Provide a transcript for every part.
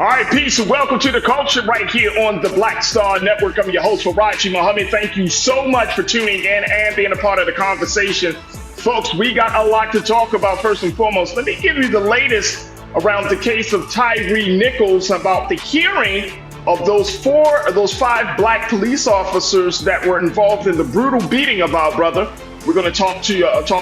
All right, peace and welcome to the culture right here on the Black Star Network. I'm your host, Farajii Muhammad. Thank you so much for tuning in and being a part of the conversation. Folks, we got a lot to talk about. First and foremost, let me give you the latest around the case of Tyre Nichols, about the hearing of those five black police officers that were involved in the brutal beating of our brother. We're going to talk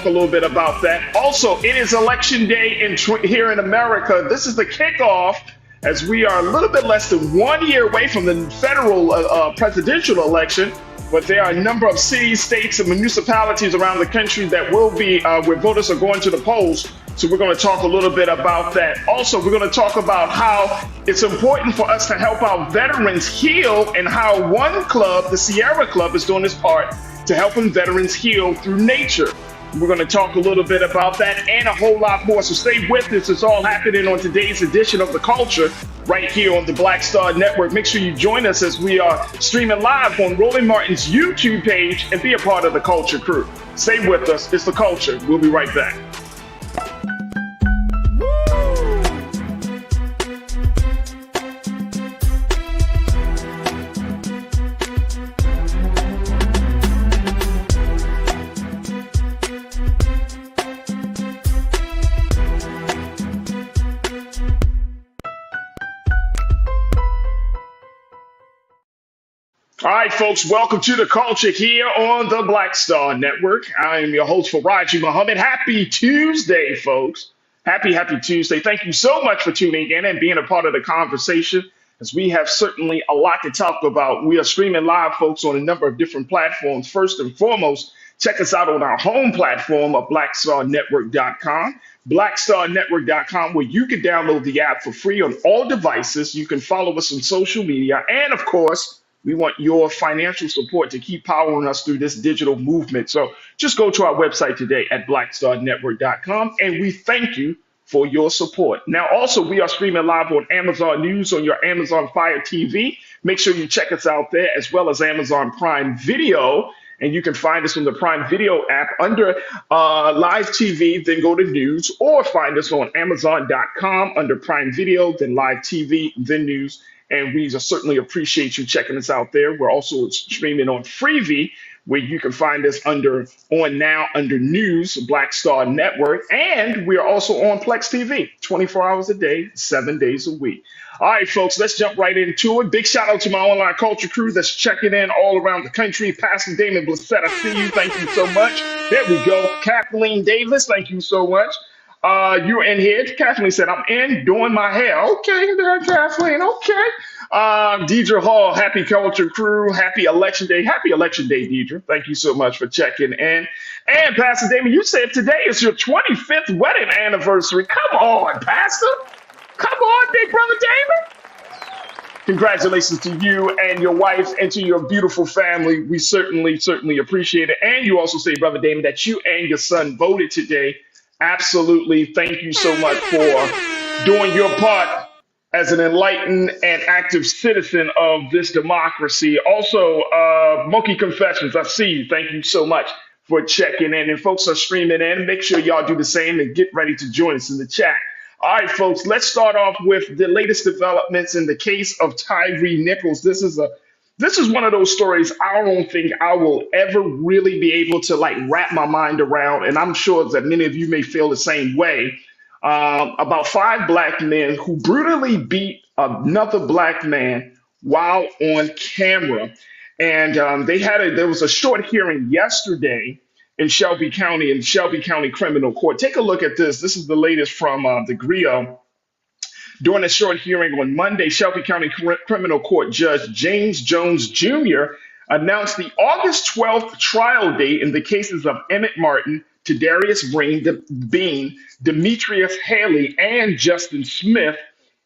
a little bit about that. Also, it is election day here in America. This is the kickoff, as we are a little bit less than 1 year away from the federal presidential election. But there are a number of cities, states, and municipalities around the country that will be where voters are going to the polls. So we're going to talk a little bit about that. Also, we're going to talk about how it's important for us to help our veterans heal, and how one club, the Sierra Club, is doing its part to helping veterans heal through nature. We're going to talk a little bit about that and a whole lot more. So stay with us. It's all happening on today's edition of The Culture right here on the Black Star Network. Make sure you join us as we are streaming live on Roland Martin's YouTube page and be a part of the Culture crew. Stay with us. It's The Culture. We'll be right back. All right, folks, welcome to the culture here on the Black Star Network. I am your host, Farajii Muhammad. Happy Tuesday, folks. Happy Tuesday. Thank you so much for tuning in and being a part of the conversation, as we have certainly a lot to talk about. We are streaming live, folks, on a number of different platforms. First and foremost, check us out on our home platform of blackstarnetwork.com. Blackstarnetwork.com, where you can download the app for free on all devices. You can follow us on social media. And of course, we want your financial support to keep powering us through this digital movement. So just go to our website today at blackstarnetwork.com, and we thank you for your support. Now, also, we are streaming live on Amazon News on your Amazon Fire TV. Make sure you check us out there, as well as Amazon Prime Video. And you can find us on the Prime Video app under Live TV, then go to News, or find us on Amazon.com under Prime Video, then Live TV, then News. And we certainly appreciate you checking us out there. We're also streaming on Freevee, where you can find us under News, Black Star Network. And we are also on Plex TV, 24 hours a day, 7 days a week. All right, folks, let's jump right into it. Big shout out to my online culture crew that's checking in all around the country. Pastor Damon Blissett, I see you. Thank you so much. There we go. Kathleen Davis, thank you so much. You're in here. Kathleen said, I'm in doing my hair. Okay, there, Kathleen. Okay. Deidre Hall, happy culture crew. Happy election day. Happy election day, Deidre. Thank you so much for checking in. And Pastor Damon, you said today is your 25th wedding anniversary. Come on, Pastor. Come on, big brother Damon. Congratulations to you and your wife and to your beautiful family. We certainly appreciate it. And you also say, Brother Damon, that you and your son voted today. Absolutely. Thank you so much for doing your part as an enlightened and active citizen of this democracy. Also, Monkey Confessions, I see you. Thank you so much for checking in. And folks are streaming in. Make sure y'all do the same and get ready to join us in the chat. All right, folks, let's start off with the latest developments in the case of Tyre Nichols. This is one of those stories I don't think I will ever really be able to wrap my mind around, and I'm sure that many of you may feel the same way, about five black men who brutally beat another black man while on camera. And there was a short hearing yesterday in Shelby County Criminal Court. Take a look at this. This is the latest from the GRIO. During a short hearing on Monday, Shelby County Criminal Court Judge James Jones Jr. announced the August 12th trial date in the cases of Emmett Martin, Tadarius Bean, Demetrius Haley, and Justin Smith.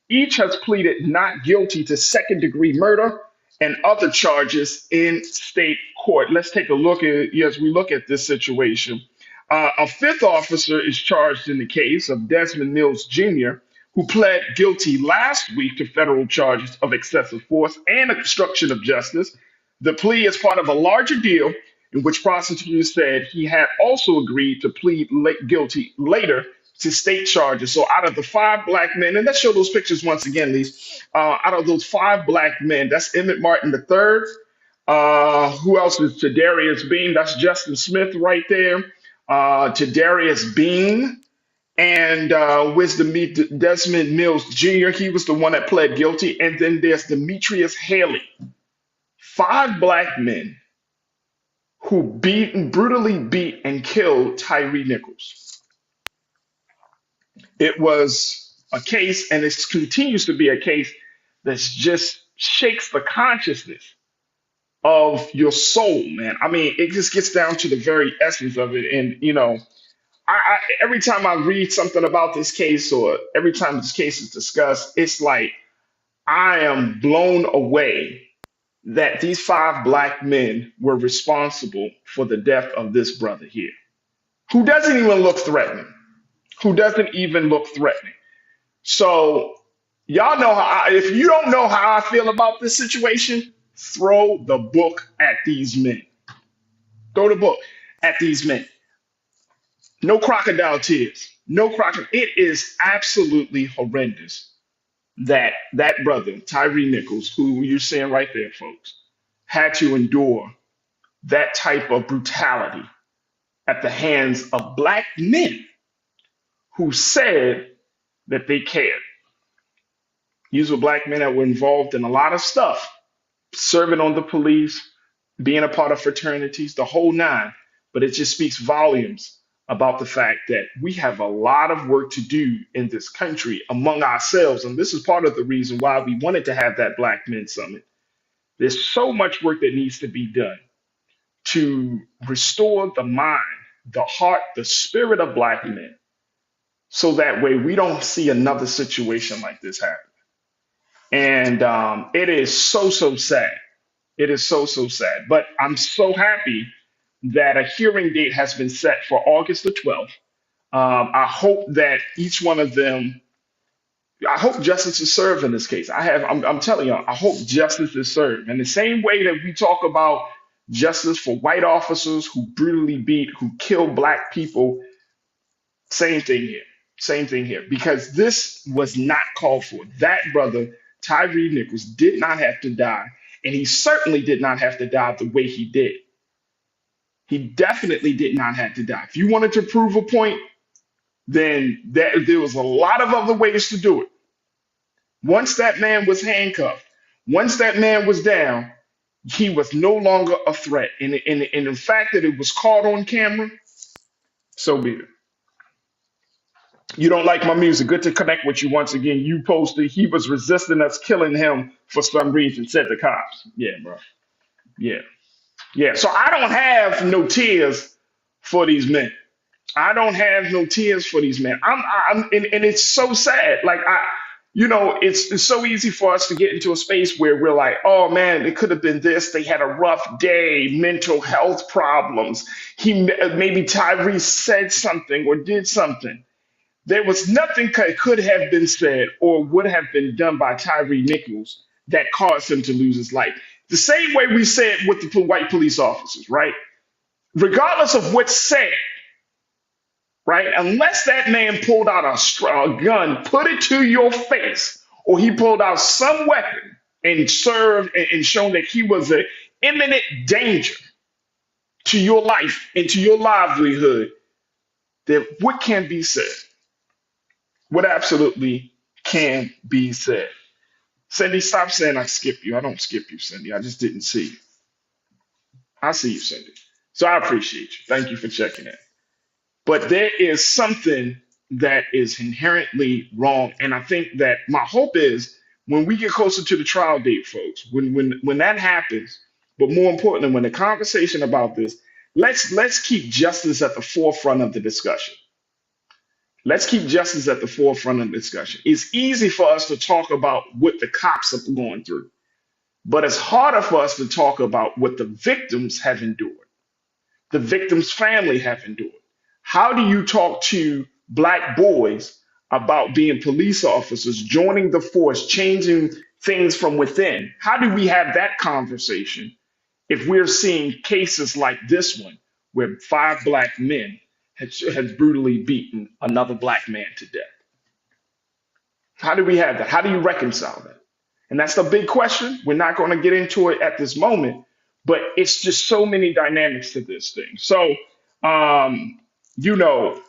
Each has pleaded not guilty to second-degree murder and other charges in state court. Let's take a look as we look at this situation. A fifth officer is charged in the case of Desmond Mills Jr., who pled guilty last week to federal charges of excessive force and obstruction of justice. The plea is part of a larger deal in which prosecutors said he had also agreed to plead guilty later to state charges. So out of the five black men, and let's show those pictures once again, Lise. Out of those five black men, that's Emmett Martin III. Who else is Tadarius Bean? That's Justin Smith right there. Tadarius Bean. And Wisdom Desmond Mills Jr., he was the one that pled guilty. And then there's Demetrius Haley. Five black men who brutally beat and killed Tyre Nichols. It was a case, and it continues to be a case that just shakes the consciousness of your soul, man. I mean, it just gets down to the very essence of it. And, every time I read something about this case or every time this case is discussed, it's like I am blown away that these five black men were responsible for the death of this brother here, who doesn't even look threatening, who doesn't even look threatening. So y'all know if you don't know how I feel about this situation, throw the book at these men. Throw the book at these men. No crocodile tears. No crocodile. It is absolutely horrendous that that brother, Tyre Nichols, who you're seeing right there, folks, had to endure that type of brutality at the hands of black men who said that they cared. These were black men that were involved in a lot of stuff, serving on the police, being a part of fraternities, the whole nine. But it just speaks volumes about the fact that we have a lot of work to do in this country among ourselves. And this is part of the reason why we wanted to have that Black Men Summit. There's so much work that needs to be done to restore the mind, the heart, the spirit of black men, so that way we don't see another situation like this happen. And it is so sad. It is so sad. But I'm so happy that a hearing date has been set for August the 12th. I hope that each one of them, I hope justice is served in this case. I'm telling you, I hope justice is served. In the same way that we talk about justice for white officers who brutally beat, who kill black people, same thing here. Same thing here. Because this was not called for. That brother, Tyre Nichols, did not have to die. And he certainly did not have to die the way he did. He definitely did not have to die. If you wanted to prove a point, then there was a lot of other ways to do it. Once that man was handcuffed, once that man was down, he was no longer a threat. And the fact that it was caught on camera, so be it. You don't like my music. Good to connect with you once again. You posted he was resisting us killing him for some reason, said the cops. Yeah, bro. Yeah. Yeah. So I don't have no tears for these men. I don't have no tears for these men. And it's so sad. Like it's so easy for us to get into a space where we're like, oh man, it could have been this. They had a rough day, mental health problems. Maybe Tyrese said something or did something. There was nothing could have been said or would have been done by Tyre Nichols that caused him to lose his life. The same way we said with the white police officers, right? Regardless of what's said, right? Unless that man pulled out a gun, put it to your face, or he pulled out some weapon and served and shown that he was an imminent danger to your life and to your livelihood, then what can be said? What absolutely can be said? Cindy, stop saying I skip you. I don't skip you, Cindy. I just didn't see you. I see you, Cindy. So I appreciate you. Thank you for checking in. But there is something that is inherently wrong. And I think that my hope is when we get closer to the trial date, folks, when that happens, but more importantly, when the conversation about this, let's keep justice at the forefront of the discussion. Let's keep justice at the forefront of the discussion. It's easy for us to talk about what the cops are going through, but it's harder for us to talk about what the victims have endured, the victims' family have endured. How do you talk to black boys about being police officers, joining the force, changing things from within? How do we have that conversation if we're seeing cases like this one, where five black men has brutally beaten another black man to death. How do we have that? How do you reconcile that? And that's the big question. We're not going to get into it at this moment, but it's just so many dynamics to this thing. So, um,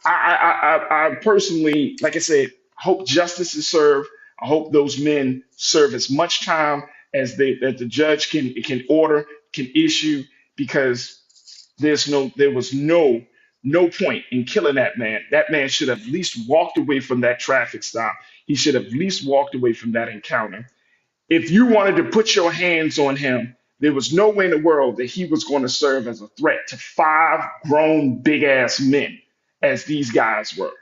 I personally, like I said, hope justice is served. I hope those men serve as much time as the judge can order, can issue, because there was no point in killing that man. That man should have at least walked away from that traffic stop. He should have at least walked away from that encounter. If you wanted to put your hands on him, there was no way in the world that he was going to serve as a threat to five grown big ass men as these guys were.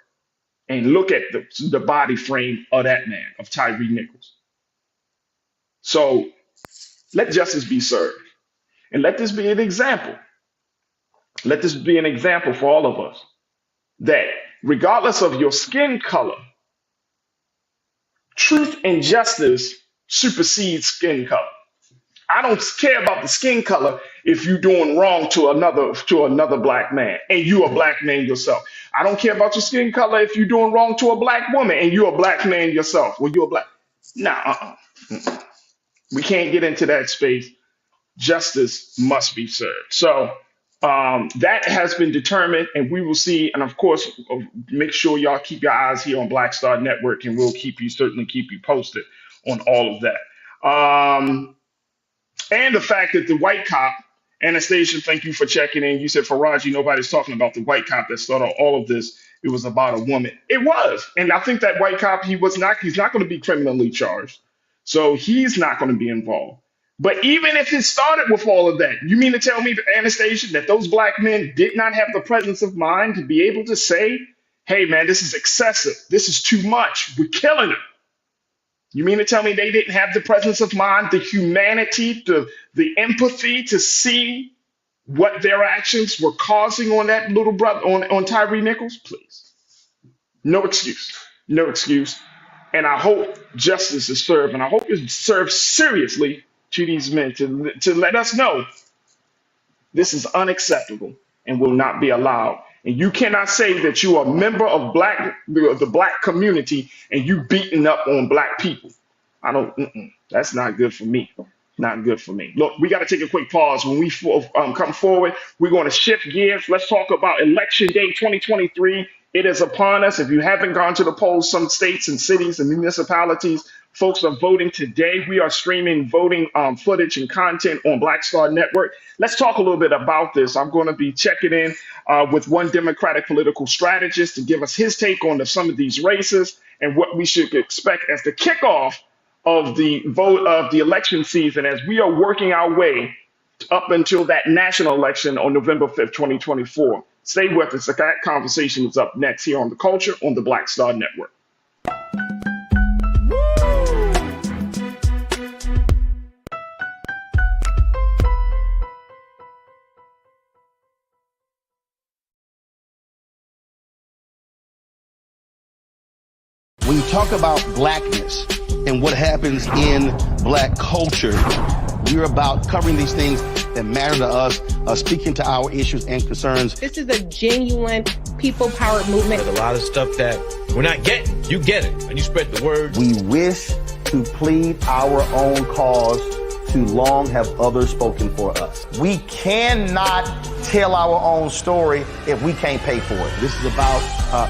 And look at the body frame of that man, of Tyre Nichols. So let justice be served. And let this be an example. Let this be an example for all of us that regardless of your skin color, truth and justice supersedes skin color. I don't care about the skin color if you're doing wrong to another black man and you a black man yourself. I don't care about your skin color if you're doing wrong to a black woman and you're a black man yourself. Well, you're a black. Nah, we can't get into that space. Justice must be served. So that has been determined, and we will see. And of course, make sure y'all keep your eyes here on Black Star Network, and we'll certainly keep you posted on all of that. And the fact that the white cop, Anastasia, thank you for checking in. You said, Farajii, nobody's talking about the white cop that started all of this. It was about a woman. It was. And I think that white cop, he's not going to be criminally charged. So he's not going to be involved. But even if it started with all of that, you mean to tell me, Anastasia, that those black men did not have the presence of mind to be able to say, hey, man, this is excessive. This is too much. We're killing him. You mean to tell me they didn't have the presence of mind, the humanity, the empathy to see what their actions were causing on that little brother, on Tyre Nichols? Please. No excuse. No excuse. And I hope justice is served, and I hope it's served seriously to these men to let us know this is unacceptable and will not be allowed. And you cannot say that you are a member of the black community and you beating up on black people. That's not good for me. Not good for me. Look, we got to take a quick pause. When we come forward, we're going to shift gears. Let's talk about Election Day 2023. It is upon us. If you haven't gone to the polls, some states and cities and municipalities, folks are voting today. We are streaming voting footage and content on Black Star Network. Let's talk a little bit about this. I'm going to be checking in with one Democratic political strategist to give us his take on some of these races and what we should expect as the kickoff of the election season as we are working our way up until that national election on November 5th, 2024. Stay with us. That conversation is up next here on The Culture on the Black Star Network. When you talk about blackness and what happens in black culture, we're about covering these things that matter to us, speaking to our issues and concerns. This is a genuine people-powered movement. There's a lot of stuff that we're not getting. You get it, and you spread the word. We wish to plead our own cause. Too long have others spoken for us. We cannot tell our own story if we can't pay for it. This is about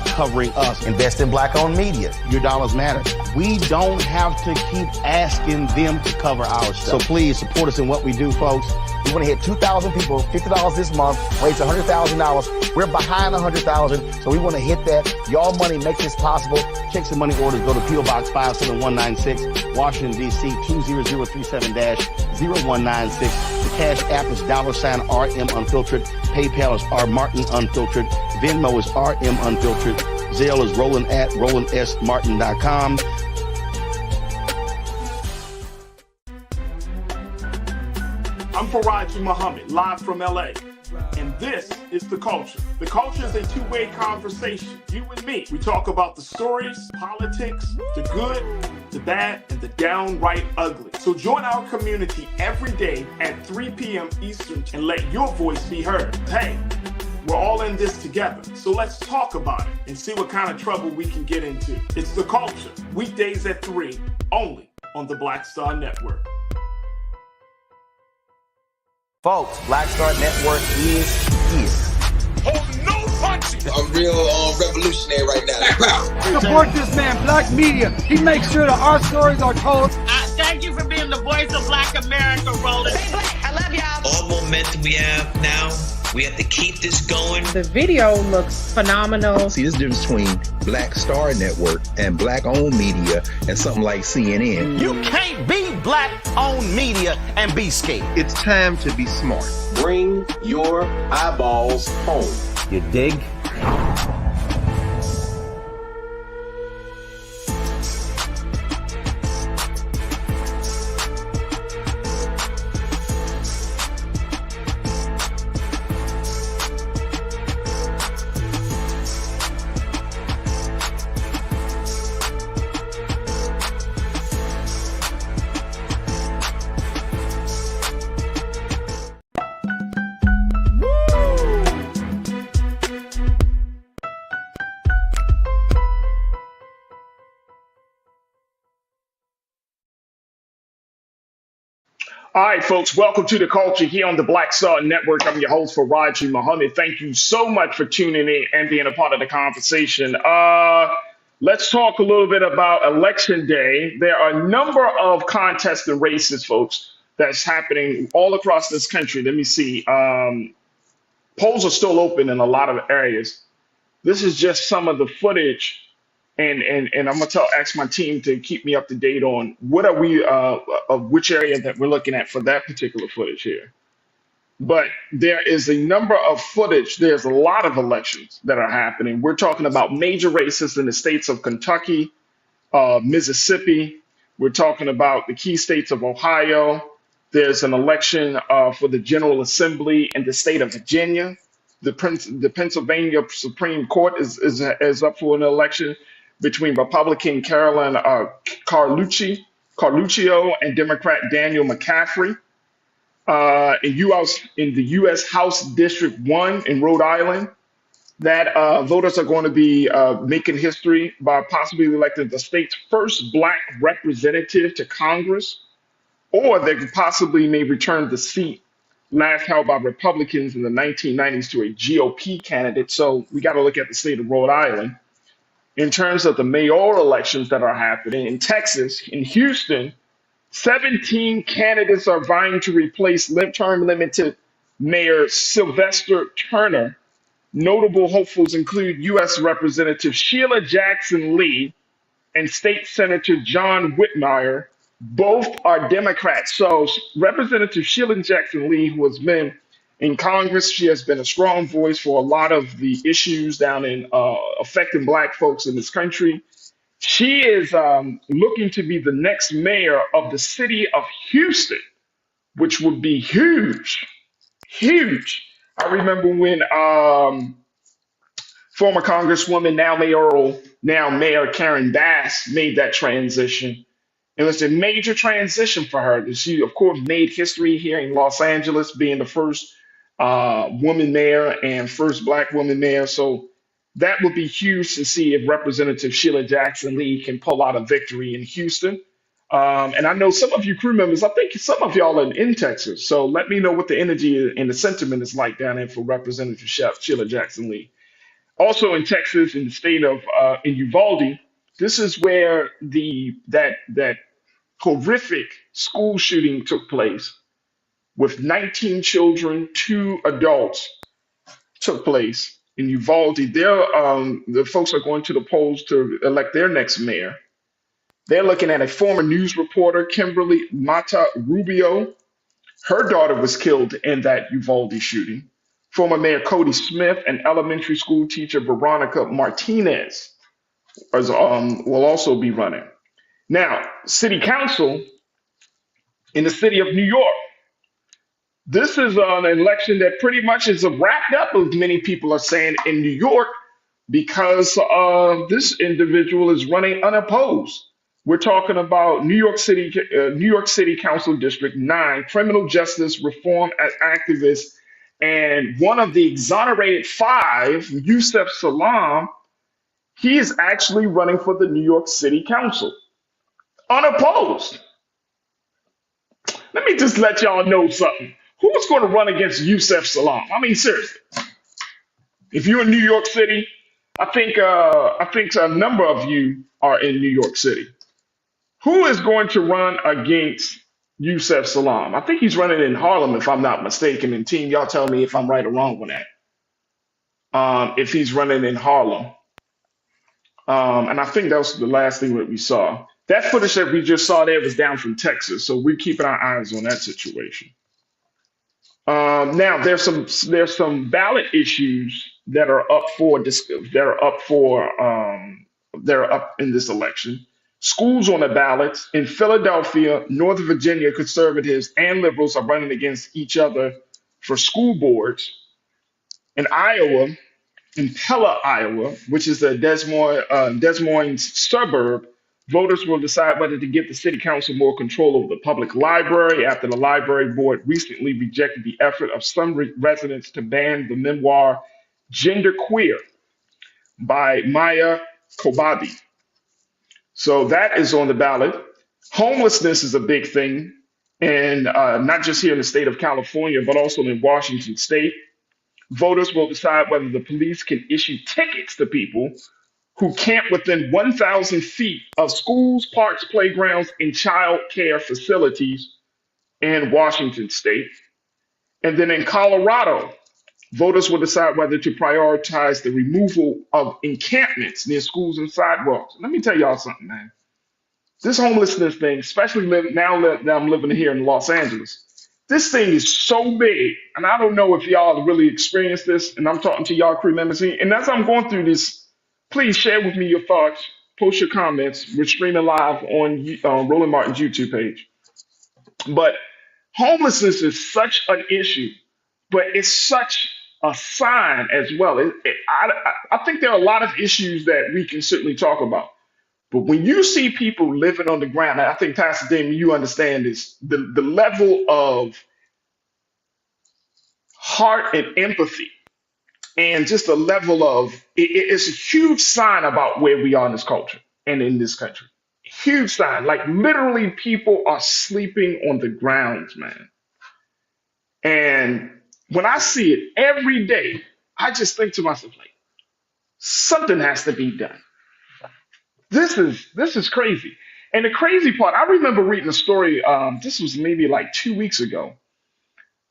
covering us. Invest in black-owned media. Your dollars matter. We don't have to keep asking them to cover our stuff. So please support us in what we do, folks. We want to hit 2,000 people, $50 this month, raise $100,000. We're behind 100,000, so we want to hit that. Y'all money makes this possible. Checks and money orders go to P.O. Box 57196, Washington, D.C. 20037-0196. The Cash App is $RM Unfiltered. PayPal is R Martin Unfiltered. Venmo is RM Unfiltered. Zelle is Roland at RolandSMartin.com. I'm Farajii Muhammad, live from LA. And this is The Culture. The Culture is a two-way conversation. You and me. We talk about the stories, politics, the good, the bad, and the downright ugly. So join our community every day at 3 p.m. Eastern and let your voice be heard. Hey, We're all in this together. So let's talk about it and see what kind of trouble we can get into. It's The Culture, weekdays at 3, only on the Black Star Network. Folks, Black Star Network is here. Oh, no punching! I'm real revolutionary right now. Support this man, Black Media. He makes sure that our stories are told. Thank you for being the voice of Black America, Roland. Stay black. I love y'all. All momentum we have now, we have to keep this going. The video looks phenomenal. See, this difference between Black Star Network and black-owned media and something like CNN. You can't be black-owned media and be scared. It's time to be smart. Bring your eyeballs home. You dig? All right, folks, welcome to The Culture here on the Black Star Network. I'm your host, Farajii Muhammad. Thank you so much for tuning in and being a part of the conversation. Let's talk a little bit about Election Day. There are a number of contests and races, folks, that's happening all across this country. Let me see. Polls are still open in a lot of areas. This is just some of the footage. And I'm gonna ask my team to keep me up to date on what are we of which area that we're looking at for that particular footage here. But there is a number of footage. There's a lot of elections that are happening. We're talking about major races in the states of Kentucky, Mississippi. We're talking about the key states of Ohio. There's an election for the General Assembly in the state of Virginia. The Pennsylvania Supreme Court is up for an election between Republican Carolyn Carluccio and Democrat Daniel McCaffrey. In the U.S. House District 1 in Rhode Island, that voters are going to be making history by possibly electing the state's first Black representative to Congress, or they could possibly may return the seat last held by Republicans in the 1990s to a GOP candidate. So we got to look at the state of Rhode Island. In terms of the mayoral elections that are happening in Texas, in Houston, 17 candidates are vying to replace term limited Mayor Sylvester Turner. Notable hopefuls include U.S. Representative Sheila Jackson Lee and State Senator John Whitmire. Both are Democrats. So Representative Sheila Jackson Lee, who has been in Congress, she has been a strong voice for a lot of the issues down in affecting Black folks in this country. She is looking to be the next mayor of the city of Houston, which would be huge, huge. I remember when former Congresswoman, now Mayor Karen Bass made that transition. It was a major transition for her. She, of course, made history here in Los Angeles, being the first woman mayor and first Black woman mayor. So that would be huge to see if Representative Sheila Jackson Lee can pull out a victory in Houston. And I know some of you crew members, I think some of y'all are in Texas. So let me know what the energy and the sentiment is like down there for Representative Sheila Jackson Lee. Also in Texas, in the state of in Uvalde, this is where that horrific school shooting took place with 19 children, 2 adults took place in Uvalde. The folks are going to the polls to elect their next mayor. They're looking at a former news reporter, Kimberly Mata Rubio. Her daughter was killed in that Uvalde shooting. Former Mayor Cody Smith and elementary school teacher Veronica Martinez will also be running. Now, city council in the city of New York. This is an election that pretty much is wrapped up, as many people are saying, in New York, because this individual is running unopposed. We're talking about New York City Council District 9 criminal justice reform activist And one of the exonerated five, Yusef Salaam, he is actually running for the New York City Council unopposed. Let me just let y'all know something. Who's going to run against Yusef Salaam? I mean, seriously. If you're in New York City, I think a number of you are in New York City. Who is going to run against Yusef Salaam? I think he's running in Harlem, if I'm not mistaken. And team, y'all tell me if I'm right or wrong with that. If he's running in Harlem, and I think that was the last thing that we saw. That footage that we just saw there was down from Texas, so we're keeping our eyes on that situation. Now there's some ballot issues that are up for that are up in this election. Schools on the ballot in Philadelphia, Northern Virginia, conservatives and liberals are running against each other for school boards. In Iowa, in Pella, Iowa, which is a Des Moines suburb, voters will decide whether to give the city council more control over the public library after the library board recently rejected the effort of some residents to ban the memoir Gender Queer by Maya Kobadi. So that is on the ballot. Homelessness is a big thing, and not just here in the state of California, but also in Washington state. Voters will decide whether the police can issue tickets to people who camp within 1,000 feet of schools, parks, playgrounds, and child care facilities in Washington state. And then in Colorado, voters will decide whether to prioritize the removal of encampments near schools and sidewalks. Let me tell y'all something, man. This homelessness thing, especially now that I'm living here in Los Angeles, this thing is so big, and I don't know if y'all really experienced this, and I'm talking to y'all crew members here. And as I'm going through this, please share with me your thoughts, post your comments. We're streaming live on Roland Martin's YouTube page. But homelessness is such an issue, but it's such a sign as well. I think there are a lot of issues that we can certainly talk about. But when you see people living on the ground, I think Pastor Damon, you understand this, the level of heart and empathy and just a level of it's a huge sign about where we are in this culture and in this country. Huge sign. Like literally people are sleeping on the grounds, man. And when I see it every day, I just think to myself, like, something has to be done. This is crazy. And the crazy part, I remember reading a story, this was maybe like 2 weeks ago,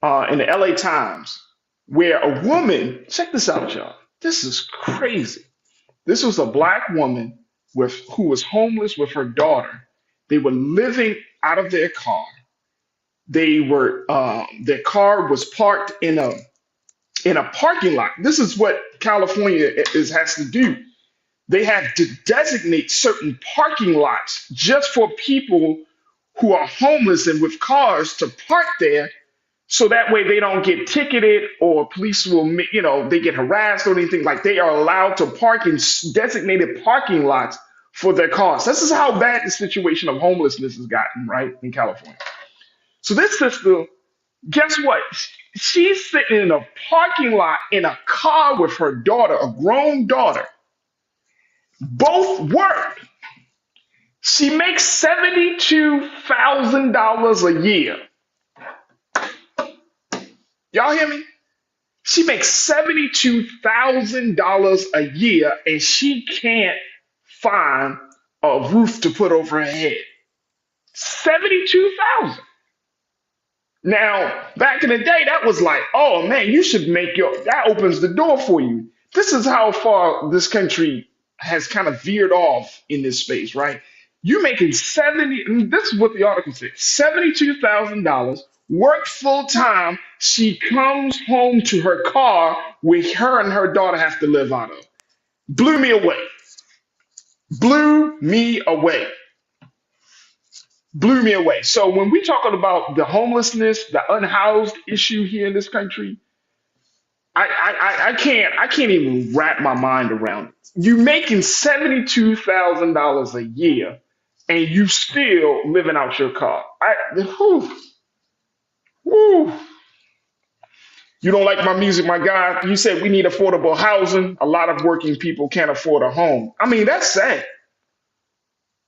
in the LA Times, where a woman, check this out, y'all. This is crazy. This was a black woman who was homeless with her daughter. They were living out of their car. Their car was parked in a parking lot. This is what California has to do. They have to designate certain parking lots just for people who are homeless and with cars to park there, so that way they don't get ticketed or police will, they get harassed or anything. Like they are allowed to park in designated parking lots for their cars. This is how bad the situation of homelessness has gotten, right, in California. So this sister, guess what? She's sitting in a parking lot in a car with her daughter, a grown daughter. Both work. She makes $72,000 a year. Y'all hear me? She makes $72,000 a year and she can't find a roof to put over her head. 72,000. Now, back in the day, that was like, oh man, you should that opens the door for you. This is how far this country has kind of veered off in this space, right? You're making this is what the article said, $72,000, work full time. She comes home to her car where her and her daughter have to live out of. Blew me away. Blew me away. Blew me away. So when we talking about the homelessness, the unhoused issue here in this country, I can't even wrap my mind around it. You making $72,000 a year and you still living out your car. Whew. You don't like my music, my guy. You said we need affordable housing. A lot of working people can't afford a home. I mean, that's sad.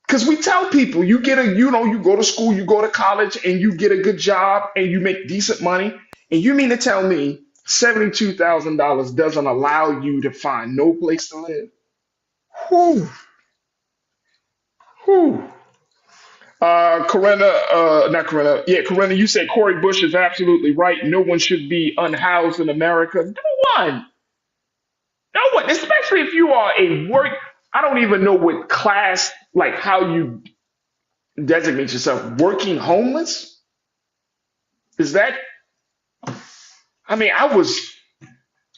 Because we tell people you get you go to school, you go to college, and you get a good job and you make decent money. And you mean to tell me $72,000 doesn't allow you to find no place to live? Whew. Whew. Corinna, you said Cory Bush is absolutely right. No one should be unhoused in America. No one. No one, especially if you are I don't even know what class, like how you designate yourself, working homeless? Is that, I mean, I was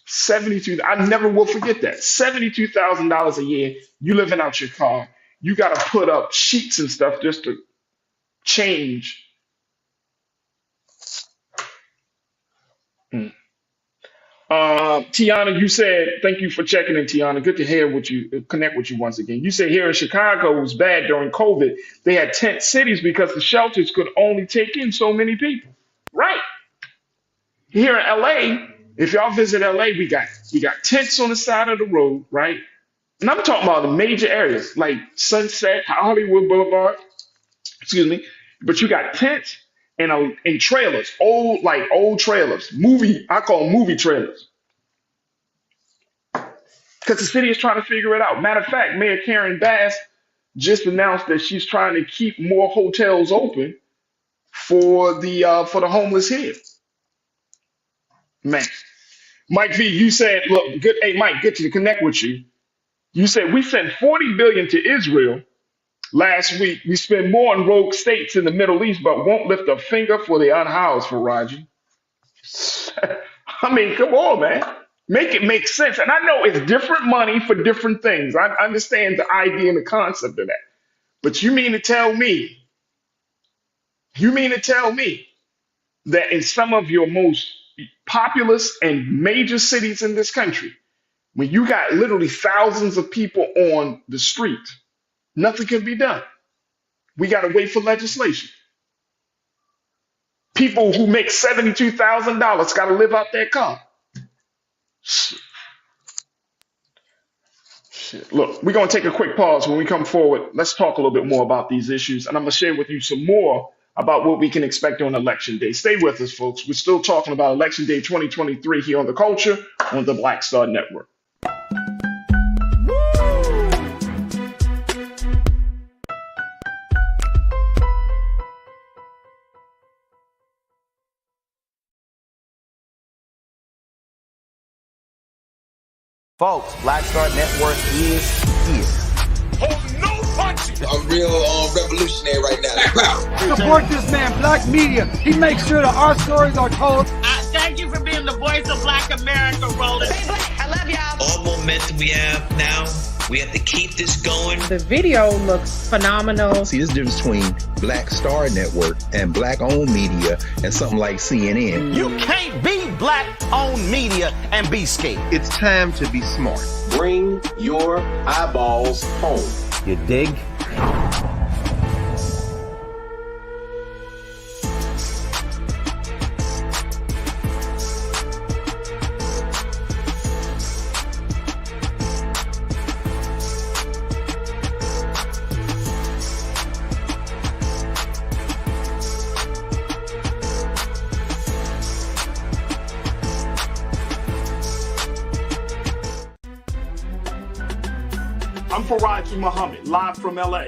72, I never will forget that. $72,000 a year, you living out your car. You got to put up sheets and stuff just to change. Tiana, you said, thank you for checking in, Tiana. Good to connect with you once again. You said here in Chicago it was bad during COVID. They had tent cities because the shelters could only take in so many people. Right. Here in LA, if y'all visit LA, we got tents on the side of the road, right? And I'm talking about the major areas like Sunset, Hollywood Boulevard, excuse me. But you got tents and trailers, old trailers, I call them movie trailers. Because the city is trying to figure it out. Matter of fact, Mayor Karen Bass just announced that she's trying to keep more hotels open for the homeless here. Man. Mike V, you said, look, good. Hey, Mike, good to connect with you. You said we sent $40 billion to Israel last week. We spend more on rogue states in the Middle East, but won't lift a finger for the unhoused, Farajii. I mean, come on, man. Make it make sense. And I know it's different money for different things. I understand the idea and the concept of that. But you mean to tell me that in some of your most populous and major cities in this country, when you got literally thousands of people on the street, nothing can be done. We got to wait for legislation. People who make $72,000 got to live out their car. Shit. Look, we're going to take a quick pause. When we come forward, let's talk a little bit more about these issues. And I'm going to share with you some more about what we can expect on Election Day. Stay with us, folks. We're still talking about Election Day 2023 here on The Culture on the Black Star Network. Folks, Black Star Network is here. Oh, no punches! I'm real revolutionary right now. Support this man, Black Media. He makes sure that our stories are told. Thank you for being the voice of Black America, Roland. Stay black. I love y'all. All momentum we have now, we have to keep this going. The video looks phenomenal. See, this difference between Black Star Network and black-owned media and something like CNN. You can't be black-owned media and be scared. It's time to be smart. Bring your eyeballs home. You dig? I'm Farajii Muhammad, live from LA.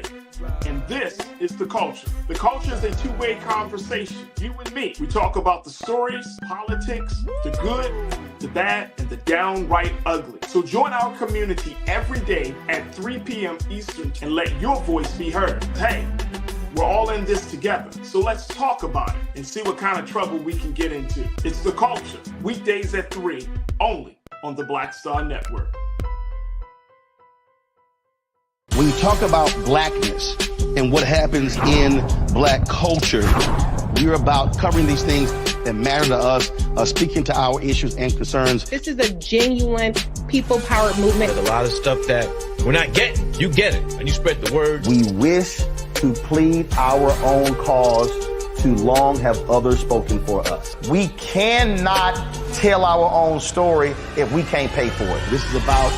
And this is The Culture. The Culture is a two-way conversation. You and me. We talk about the stories, politics, the good, the bad, and the downright ugly. So join our community every day at 3 p.m. Eastern and let your voice be heard. Hey, we're all in this together. So let's talk about it and see what kind of trouble we can get into. It's The Culture, weekdays at 3, only on the Black Star Network. When you talk about blackness and what happens in black culture, we're about covering these things that matter to us, speaking to our issues and concerns. This is a genuine people-powered movement. There's a lot of stuff that we're not getting. You get it, and you spread the word. We wish to plead our own cause to too long have others spoken for us. We cannot tell our own story if we can't pay for it. This is about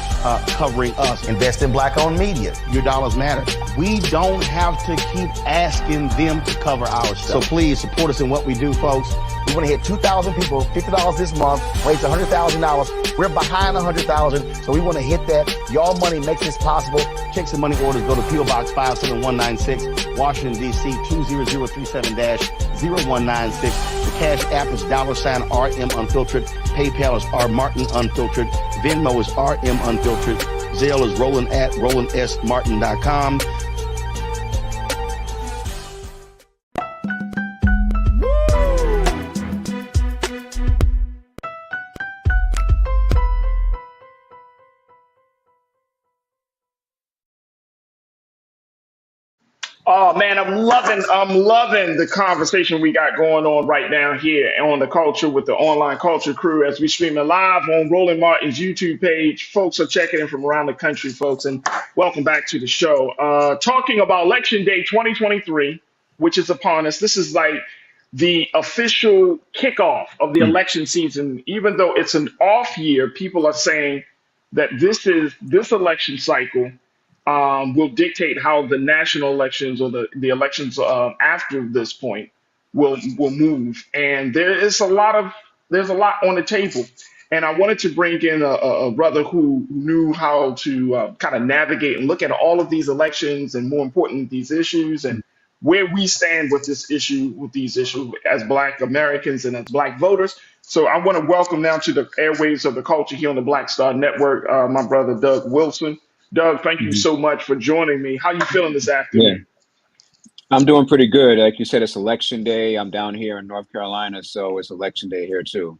covering us. Invest in black-owned media. Your dollars matter. We don't have to keep asking them to cover our stuff. So please support us in what we do, folks. We want to hit 2,000 people, $50 this month, raise $100,000. We're behind 100,000, so we want to hit that. Y'all money makes this possible. Checks and money orders go to PO Box 57196, Washington, D.C. 20037-0196. The Cash App is $RM Unfiltered. PayPal is R Martin Unfiltered. Venmo is RM Unfiltered. Zelle is Roland at RolandSMartin.com. Oh man, I'm loving the conversation we got going on right now here on the culture with the online culture crew as we stream it live on Roland Martin's YouTube page. Folks are checking in from around the country, folks, and welcome back to the show. Talking about Election Day 2023, which is upon us. This is like the official kickoff of the election season. Even though it's an off year, people are saying that this election cycle will dictate how the national elections or the elections after this point will move. And there's a lot on the table. And I wanted to bring in a brother who knew how to kind of navigate and look at all of these elections and more important these issues and where we stand with these issues as Black Americans and as Black voters. So I want to welcome now to the airwaves of the culture here on the Black Star Network, my brother Doug Wilson. Doug, thank you so much for joining me. How you feeling this afternoon? I'm doing pretty good. Like you said, it's election day. I'm down here in North Carolina, so it's election day here too.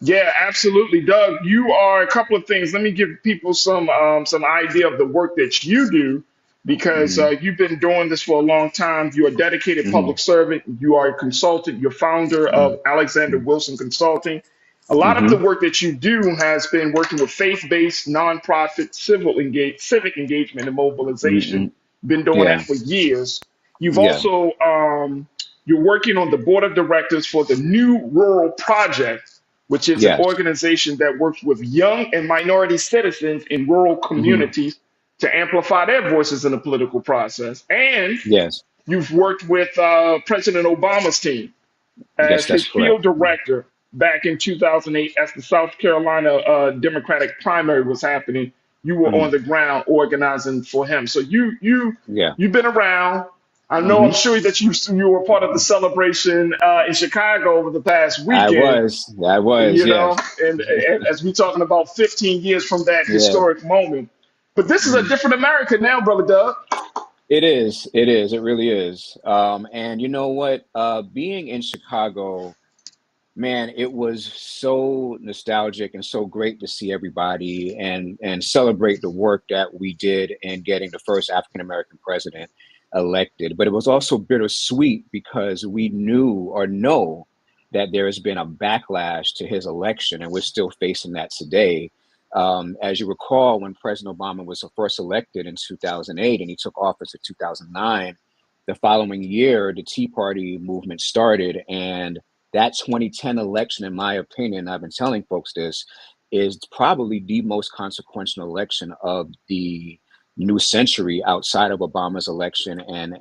Yeah, absolutely. Doug, you are a couple of things. Let me give people some idea of the work that you do because you've been doing this for a long time. You're a dedicated public servant. You are a consultant. You're founder of Alexander Wilson Consulting. A lot of the work that you do has been working with faith-based, nonprofit, civic engagement and mobilization. Been doing that for years. You've also you're working on the board of directors for the New Rural Project, which is an organization that works with young and minority citizens in rural communities to amplify their voices in the political process. And you've worked with President Obama's team as his field director back in 2008 as the South Carolina Democratic primary was happening. You were on the ground organizing for him. So you've been around. I know I'm sure that you were part of the celebration in Chicago over the past weekend. I was. You know, and as we're talking about 15 years from that historic moment. But this is a different America now, Brother Doug. It is. It really is. And you know what? Being in Chicago, man, it was so nostalgic and so great to see everybody and celebrate the work that we did in getting the first African-American president elected. But it was also bittersweet because we know that there has been a backlash to his election, and we're still facing that today. As you recall, when President Obama was first elected in 2008 and he took office in 2009, the following year, the Tea Party movement started, and that 2010 election, in my opinion, I've been telling folks this, is probably the most consequential election of the new century outside of Obama's election and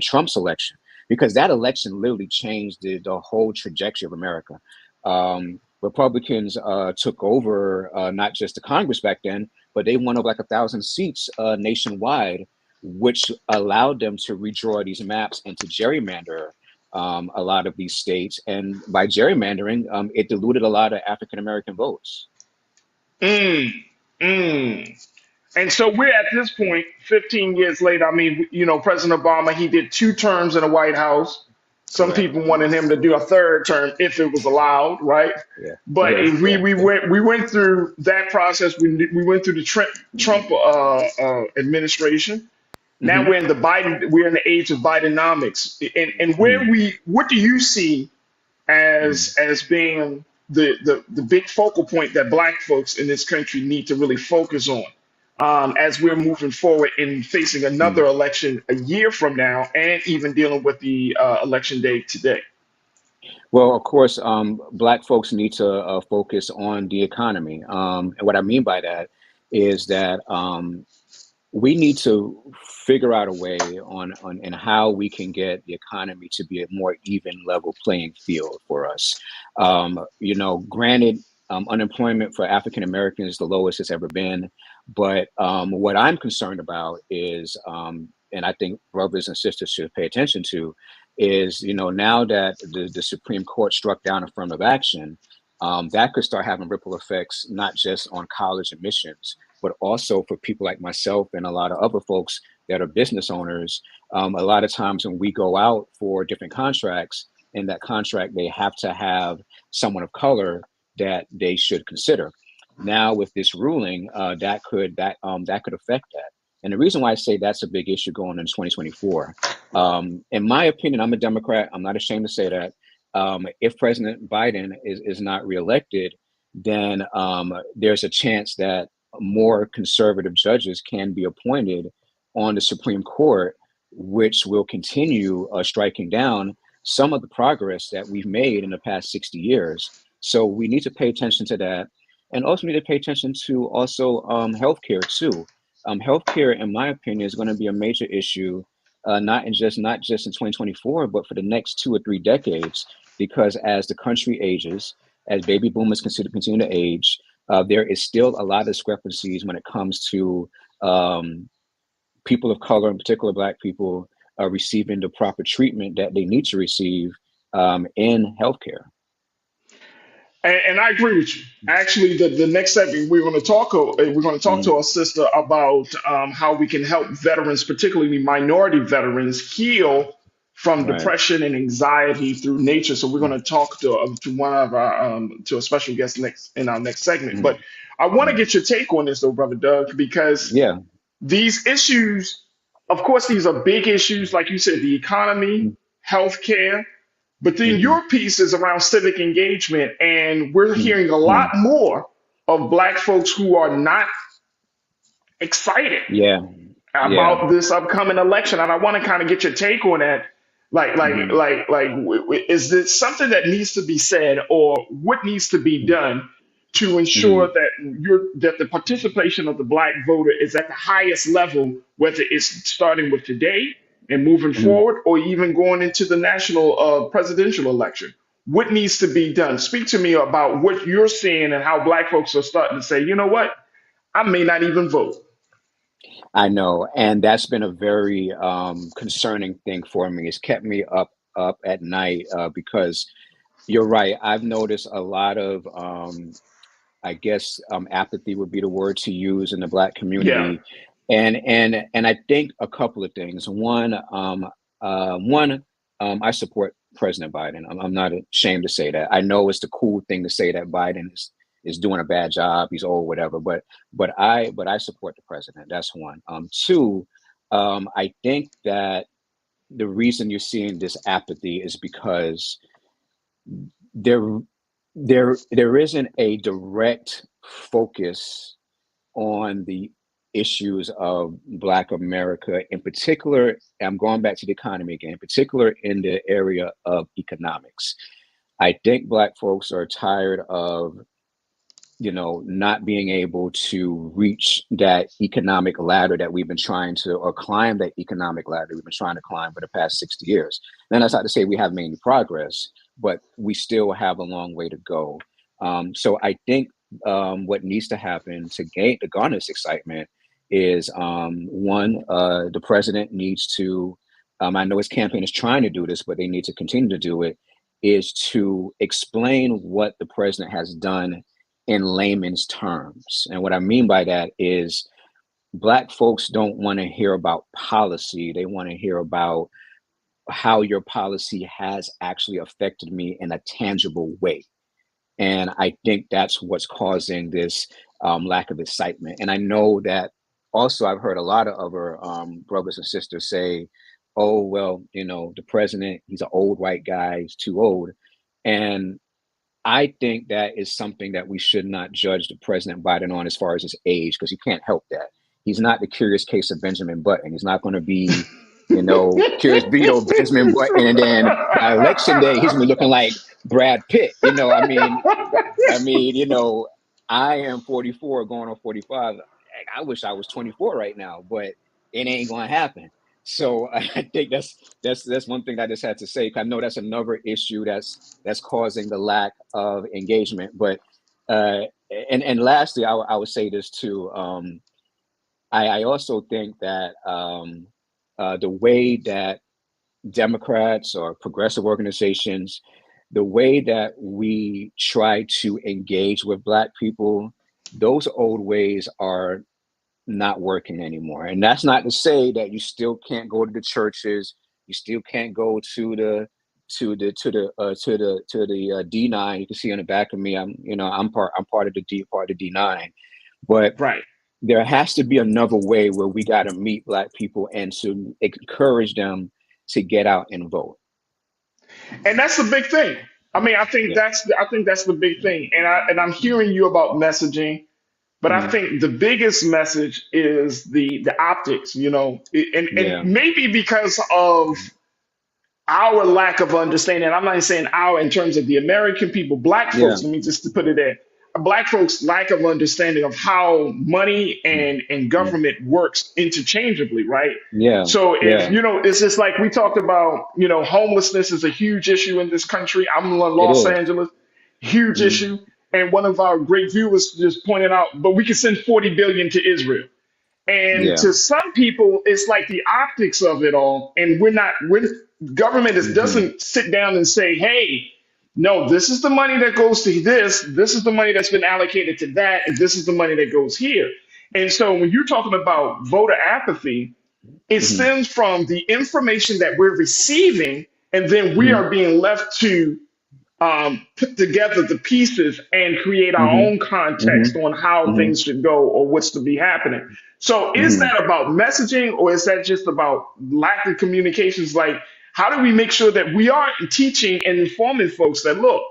Trump's election, because that election literally changed the whole trajectory of America. Republicans took over not just the Congress back then, but they won over like 1,000 seats nationwide, which allowed them to redraw these maps and to gerrymander a lot of these states, and by gerrymandering, it diluted a lot of African-American votes. And so we're at this point, 15 years later. I mean, you know, President Obama, he did 2 terms in the White House. Some people wanted him to do a 3rd term if it was allowed, right? But we went through that process. We went through the Trump administration. Now we're in the age of Bidenomics. And what do you see as being the big focal point that Black folks in this country need to really focus on as we're moving forward in facing another election a year from now, and even dealing with the election day today? Well, of course, Black folks need to focus on the economy. And what I mean by that is that we need to figure out a way on and how we can get the economy to be a more even level playing field for us. Granted, unemployment for African Americans is the lowest it's ever been, but what I'm concerned about is, and I think brothers and sisters should pay attention to, is now that the Supreme Court struck down affirmative action, that could start having ripple effects not just on college admissions, but also for people like myself and a lot of other folks that are business owners. A lot of times when we go out for different contracts, in that contract they have to have someone of color that they should consider. Now with this ruling, that could affect that. And the reason why I say that's a big issue going into 2024, in my opinion, I'm a Democrat. I'm not ashamed to say that. If President Biden is not reelected, then there's a chance that more conservative judges can be appointed on the Supreme Court, which will continue striking down some of the progress that we've made in the past 60 years. So we need to pay attention to that, and also need to pay attention to also healthcare too. Healthcare, in my opinion, is going to be a major issue, not just in 2024, but for the next 2 or 3 decades, because as the country ages, as baby boomers continue to age, there is still a lot of discrepancies when it comes to people of color, in particular Black people, receiving the proper treatment that they need to receive in healthcare. And I agree with you. Actually, the next segment we're going to talk to our sister about how we can help veterans, particularly minority veterans, heal from depression and anxiety through nature. So we're going to talk to one of our to a special guest next in our next segment. But I want to get your take on this, though, Brother Doug, because these issues, of course, these are big issues, like you said, the economy, healthcare. But then your piece is around civic engagement, and we're hearing a lot more of Black folks who are not excited about this upcoming election. And I want to kind of get your take on that. Is this something that needs to be said, or what needs to be done to ensure that the participation of the Black voter is at the highest level, whether it's starting with today and moving forward, or even going into the national presidential election? What needs to be done? Speak to me about what you're seeing and how Black folks are starting to say, you know what, I may not even vote. I know, and that's been a very concerning thing for me. It's kept me up at night because you're right. I've noticed a lot of, I guess, apathy would be the word to use in the Black community. And I think a couple of things. One, I support President Biden. I'm not ashamed to say that. I know it's the cool thing to say that Biden is doing a bad job. He's old, whatever. But I support the president. That's one. Two, I think that the reason you're seeing this apathy is because there isn't a direct focus on the issues of Black America, in particular. I'm going back to the economy again, in particular in the area of economics. I think Black folks are tired of, not being able to reach that economic ladder that we've been trying to, or climb that economic ladder we've been trying to climb for the past 60 years. And that's not to say we have made any progress, but we still have a long way to go. So I think what needs to happen to garner this excitement is one, the president needs to, I know his campaign is trying to do this, but they need to continue to do it, is to explain what the president has done in layman's terms. And what I mean by that is Black folks don't want to hear about policy. They want to hear about how your policy has actually affected me in a tangible way. And I think that's what's causing this lack of excitement. And I know that also I've heard a lot of other brothers and sisters say, oh, well, the president, he's an old white guy, he's too old. And I think that is something that we should not judge the President Biden on as far as his age, because he can't help that. He's not the Curious Case of Benjamin Button. He's not going to be, Curious Beetle Benjamin Button, and then by election day he's gonna be looking like Brad Pitt. I am 44 going on 45. I wish I was 24 right now, but it ain't going to happen. So I think that's one thing I just had to say. I know that's another issue that's causing the lack of engagement. But and lastly, I would say this too. I also think that the way that Democrats or progressive organizations, the way that we try to engage with Black people, those old ways are not working anymore. And that's not to say that you still can't go to the churches, you still can't go to the D9. You can see on the back of me, I'm part of the D9, but Right. there has to be another way where we got to meet Black people and to encourage them to get out and vote. And that's the big thing. I think that's the big thing. And I'm hearing you about messaging, but I think the biggest message is the optics, and maybe because of our lack of understanding. I'm not saying our in terms of the American people, Black folks, let me just to put it there. Black folks' lack of understanding of how money and government works interchangeably, right? Yeah. So if it's just like we talked about, homelessness is a huge issue in this country. I'm in Los Angeles, huge issue. And one of our great viewers just pointed out, but we can send 40 billion to Israel. And to some people, it's like the optics of it all. And government doesn't sit down and say, hey, no, this is the money that goes to this. This is the money that's been allocated to that. And this is the money that goes here. And so when you're talking about voter apathy, it stems from the information that we're receiving. And then we are being left to put together the pieces and create our own context on how things should go or what's to be happening. So is that about messaging, or is that just about lack of communications? Like, how do we make sure that we are teaching and informing folks that, look,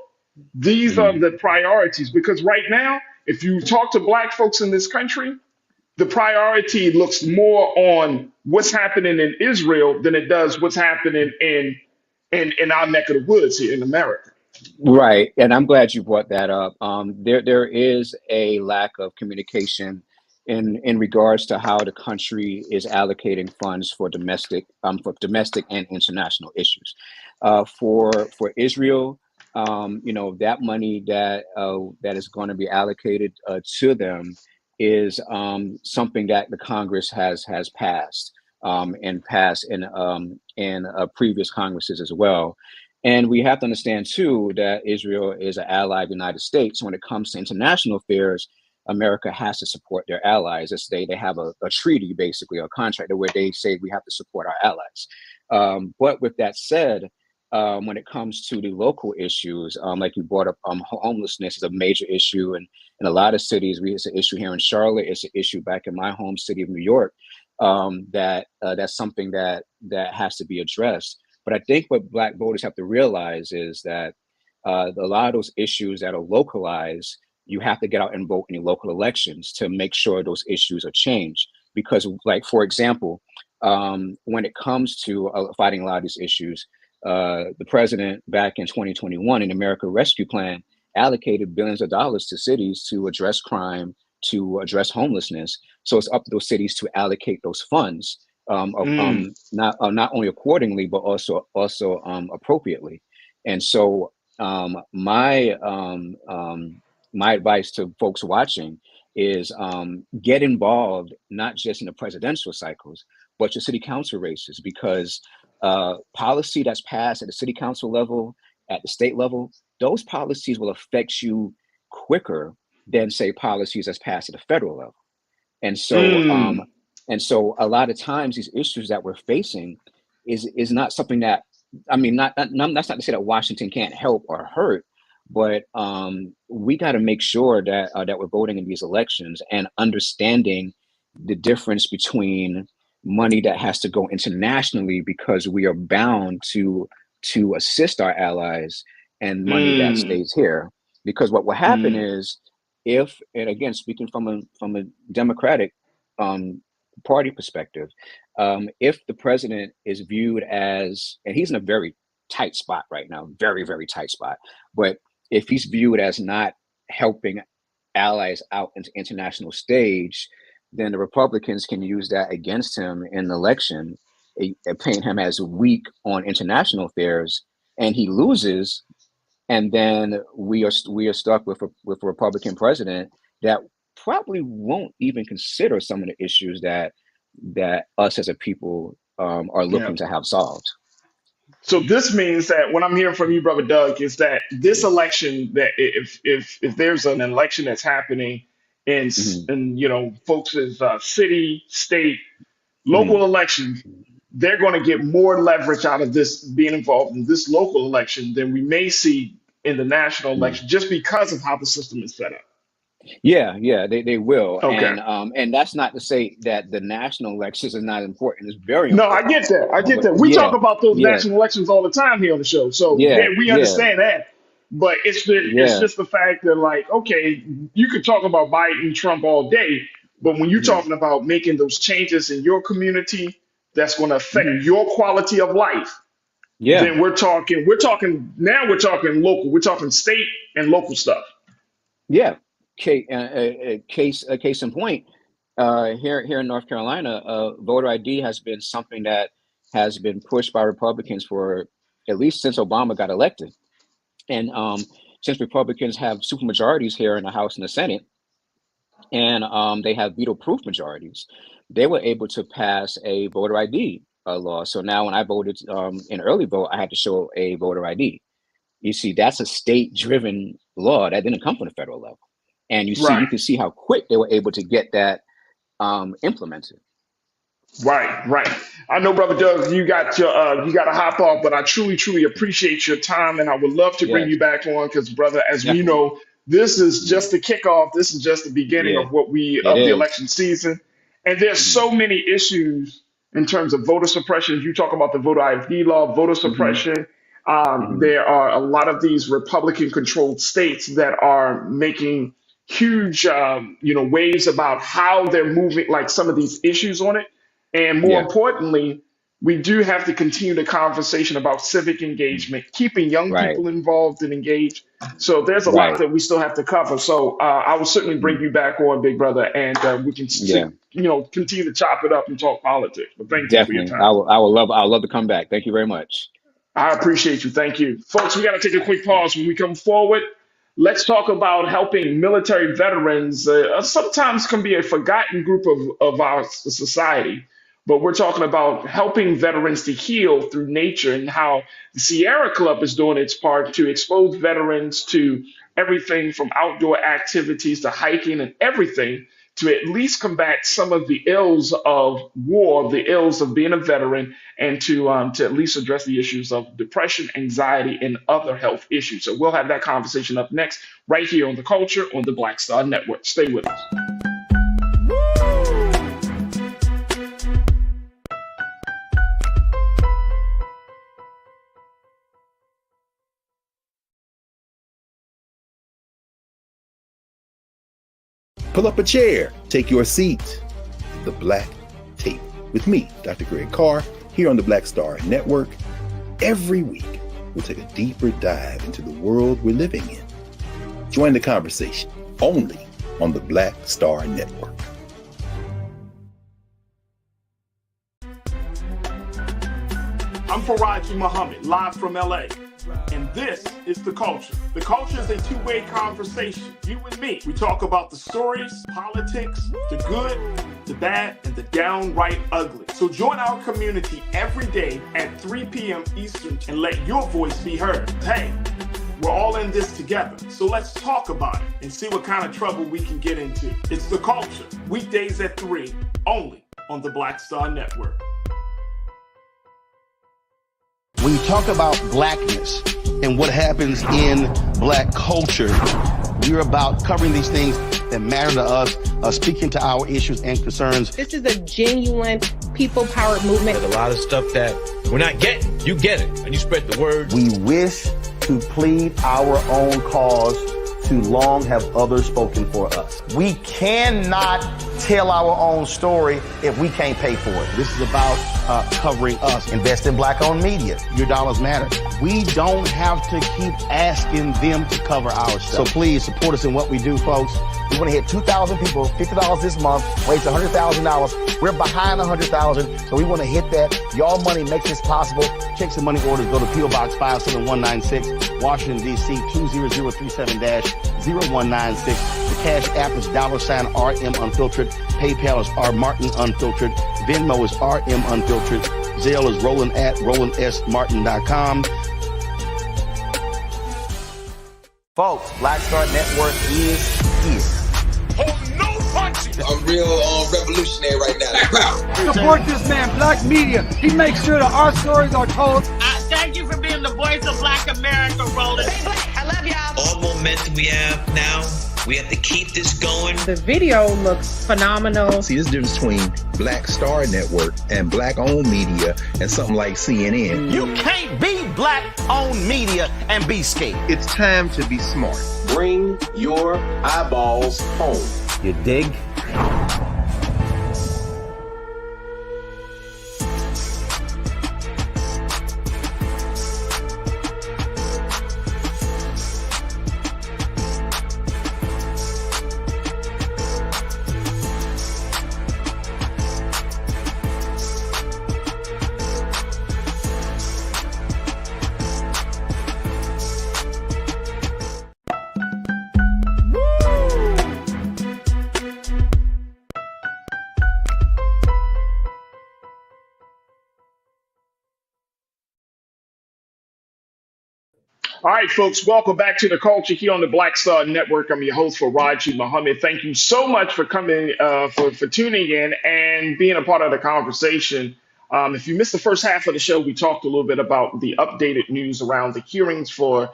these are the priorities? Because right now, if you talk to Black folks in this country, the priority looks more on what's happening in Israel than it does what's happening in our neck of the woods here in America. Right. And I'm glad you brought that up. There is a lack of communication in regards to how the country is allocating funds for domestic and international issues. For Israel, that money that is going to be allocated to them is something that the Congress has passed and passed in previous Congresses as well. And we have to understand, too, that Israel is an ally of the United States. When it comes to international affairs, America has to support their allies. They have a treaty, basically, a contract where they say we have to support our allies. But with that said, when it comes to the local issues, like you brought up, homelessness is a major issue. And in a lot of cities, it's an issue here in Charlotte. It's an issue back in my home city of New York. That's something that has to be addressed. But I think what Black voters have to realize is that a lot of those issues that are localized, you have to get out and vote in your local elections to make sure those issues are changed. Because, like, for example, when it comes to fighting a lot of these issues, the president back in 2021 in the America Rescue Plan allocated billions of dollars to cities to address crime, to address homelessness. So it's up to those cities to allocate those funds. Not only accordingly, but also appropriately. And so my advice to folks watching is get involved, not just in the presidential cycles, but your city council races, because policy that's passed at the city council level, at the state level, those policies will affect you quicker than, say, policies that's passed at the federal level. And so and so a lot of times these issues that we're facing is not something that, that's not to say that Washington can't help or hurt, but we got to make sure that that we're voting in these elections and understanding the difference between money that has to go internationally because we are bound to assist our allies and money that stays here. Because what will happen is, and again, speaking from a democratic party perspective, if the president is viewed as, and he's in a very tight spot right now, very, very tight spot, but if he's viewed as not helping allies out into international stage, then the Republicans can use that against him in the election, paint him as weak on international affairs, and he loses. And then we are stuck with a Republican president that probably won't even consider some of the issues that us as a people are looking to have solved. So this means that what I'm hearing from you, brother Doug, is that this election, that if there's an election that's happening in folks' city, state, local elections, they're going to get more leverage out of this being involved in this local election than we may see in the national election, just because of how the system is set up. Yeah, they will. Okay. And that's not to say that the national elections are not important. It's very No, important. I get that. We talk about those national elections all the time here on the show. So we understand that. But it's just the fact that, like, okay, you could talk about Biden, Trump all day, but when you're talking about making those changes in your community that's going to affect your quality of life, then we're talking local. We're talking state and local stuff. Yeah. Case in point, here in North Carolina, voter ID has been something that has been pushed by Republicans for at least since Obama got elected. And since Republicans have supermajorities here in the House and the Senate, and they have veto-proof majorities, they were able to pass a voter ID law. So now when I voted in early vote, I had to show a voter ID. You see, that's a state-driven law that didn't come from the federal level. And you can see how quick they were able to get that implemented. Right. I know, brother Doug, you got to hop off, but I truly appreciate your time, and I would love to bring you back on because, brother, as we know, this is just the kickoff. This is just the beginning of the election season, and there's so many issues in terms of voter suppression. You talk about the voter ID law, voter suppression. There are a lot of these Republican-controlled states that are making huge, waves about how they're moving, like some of these issues on it. And more importantly, we do have to continue the conversation about civic engagement, keeping young people involved and engaged. So there's a lot that we still have to cover. So I will certainly bring you back on, big brother, and we can, continue to chop it up and talk politics. But thank you for your time. I would love to come back. Thank you very much. I appreciate you. Thank you. Folks, we got to take a quick pause. When we come forward, let's talk about helping military veterans. Sometimes can be a forgotten group of our society, but we're talking about helping veterans to heal through nature and how the Sierra Club is doing its part to expose veterans to everything from outdoor activities to hiking and everything to at least combat some of the ills of war, the ills of being a veteran, and to at least address the issues of depression, anxiety, and other health issues. So we'll have that conversation up next, right here on The Culture on the Black Star Network. Stay with us. Pull up a chair, take your seat. The Black Tape with me, Dr. Greg Carr, here on the Black Star Network. Every week, we'll take a deeper dive into the world we're living in. Join the conversation only on the Black Star Network. I'm Farajii Muhammad, live from LA. And this is The Culture. The Culture is a two-way conversation. You and me. We talk about the stories, politics, the good, the bad, and the downright ugly. So join our community every day at 3 p.m. Eastern and let your voice be heard. Hey, we're all in this together. So let's talk about it and see what kind of trouble we can get into. It's The Culture. Weekdays at 3, only on the Black Star Network. When you talk about blackness and what happens in black culture, we're about covering these things that matter to us, speaking to our issues and concerns. This is a genuine people-powered movement. There's a lot of stuff that we're not getting. You get it, and you spread the word. We wish to plead our own cause too long have others spoken for us. We cannot tell our own story if we can't pay for it. This is about covering us. Invest in black-owned media. Your dollars matter. We don't have to keep asking them to cover our stuff. So please support us in what we do, folks. We want to hit 2,000 people, $50 this month, raise $100,000. We're behind 100,000, so we want to hit that. Y'all money makes this possible. Check some money orders. Go to P.O. Box 57196, Washington, D.C. 20037-0196. The Cash App is $RM Unfiltered. PayPal is R Martin Unfiltered. Venmo is RM Unfiltered. Zelle is Roland at RolandSMartin.com. Folks, Black Star Network is here. I'm real revolutionary right now. Support this man, Black Media. He makes sure that our stories are told. Thank you for being the voice of Black America, Roland. Stay black. I love y'all. All momentum we have now, we have to keep this going. The video looks phenomenal. See, there's a difference between Black Star Network and black-owned media and something like CNN. You can't be black-owned media and be scared. It's time to be smart. Bring your eyeballs home. You dig? All right, folks, welcome back to the culture here on the Black Star Network. I'm your host, Farajii Muhammad. Thank you so much for coming, for tuning in and being a part of the conversation. If you missed the first half of the show, we talked a little bit about the updated news around the hearings for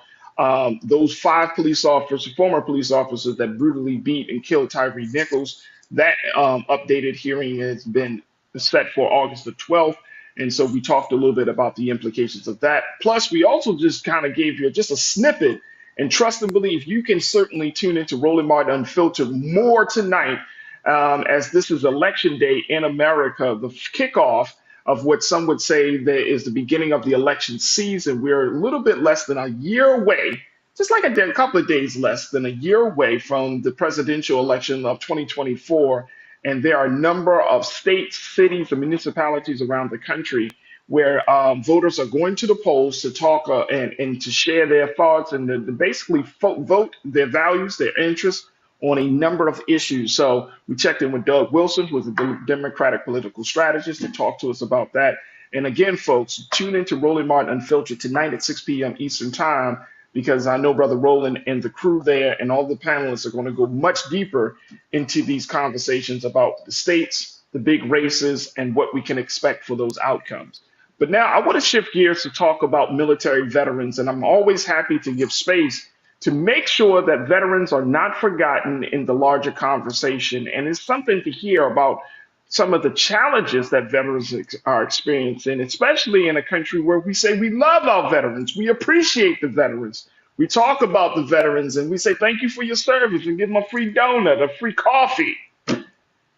those 5 police officers, former police officers that brutally beat and killed Tyre Nichols. That updated hearing has been set for August the 12th. And so we talked a little bit about the implications of that. Plus, we also just kind of gave you just a snippet. And trust and believe, you can certainly tune into Roland Martin Unfiltered more tonight, as this is election day in America, the kickoff of what some would say that is the beginning of the election season. We're a little bit less than a year away, just like a couple of days less than a year away from the presidential election of 2024. And there are a number of states, cities, and municipalities around the country where voters are going to the polls to talk and to share their thoughts and to basically vote their values, their interests on a number of issues. So we checked in with Doug Wilson, who is a Democratic political strategist, to talk to us about that. And again, folks, tune into Roland Martin Unfiltered tonight at 6 p.m. Eastern Time, because I know Brother Roland and the crew there and all the panelists are going to go much deeper into these conversations about the states, the big races, and what we can expect for those outcomes. But now I want to shift gears to talk about military veterans, and I'm always happy to give space to make sure that veterans are not forgotten in the larger conversation. And it's something to hear about some of the challenges that veterans are experiencing, especially in a country where we say we love our veterans, we appreciate the veterans. We talk about the veterans and we say thank you for your service and give them a free donut, a free coffee.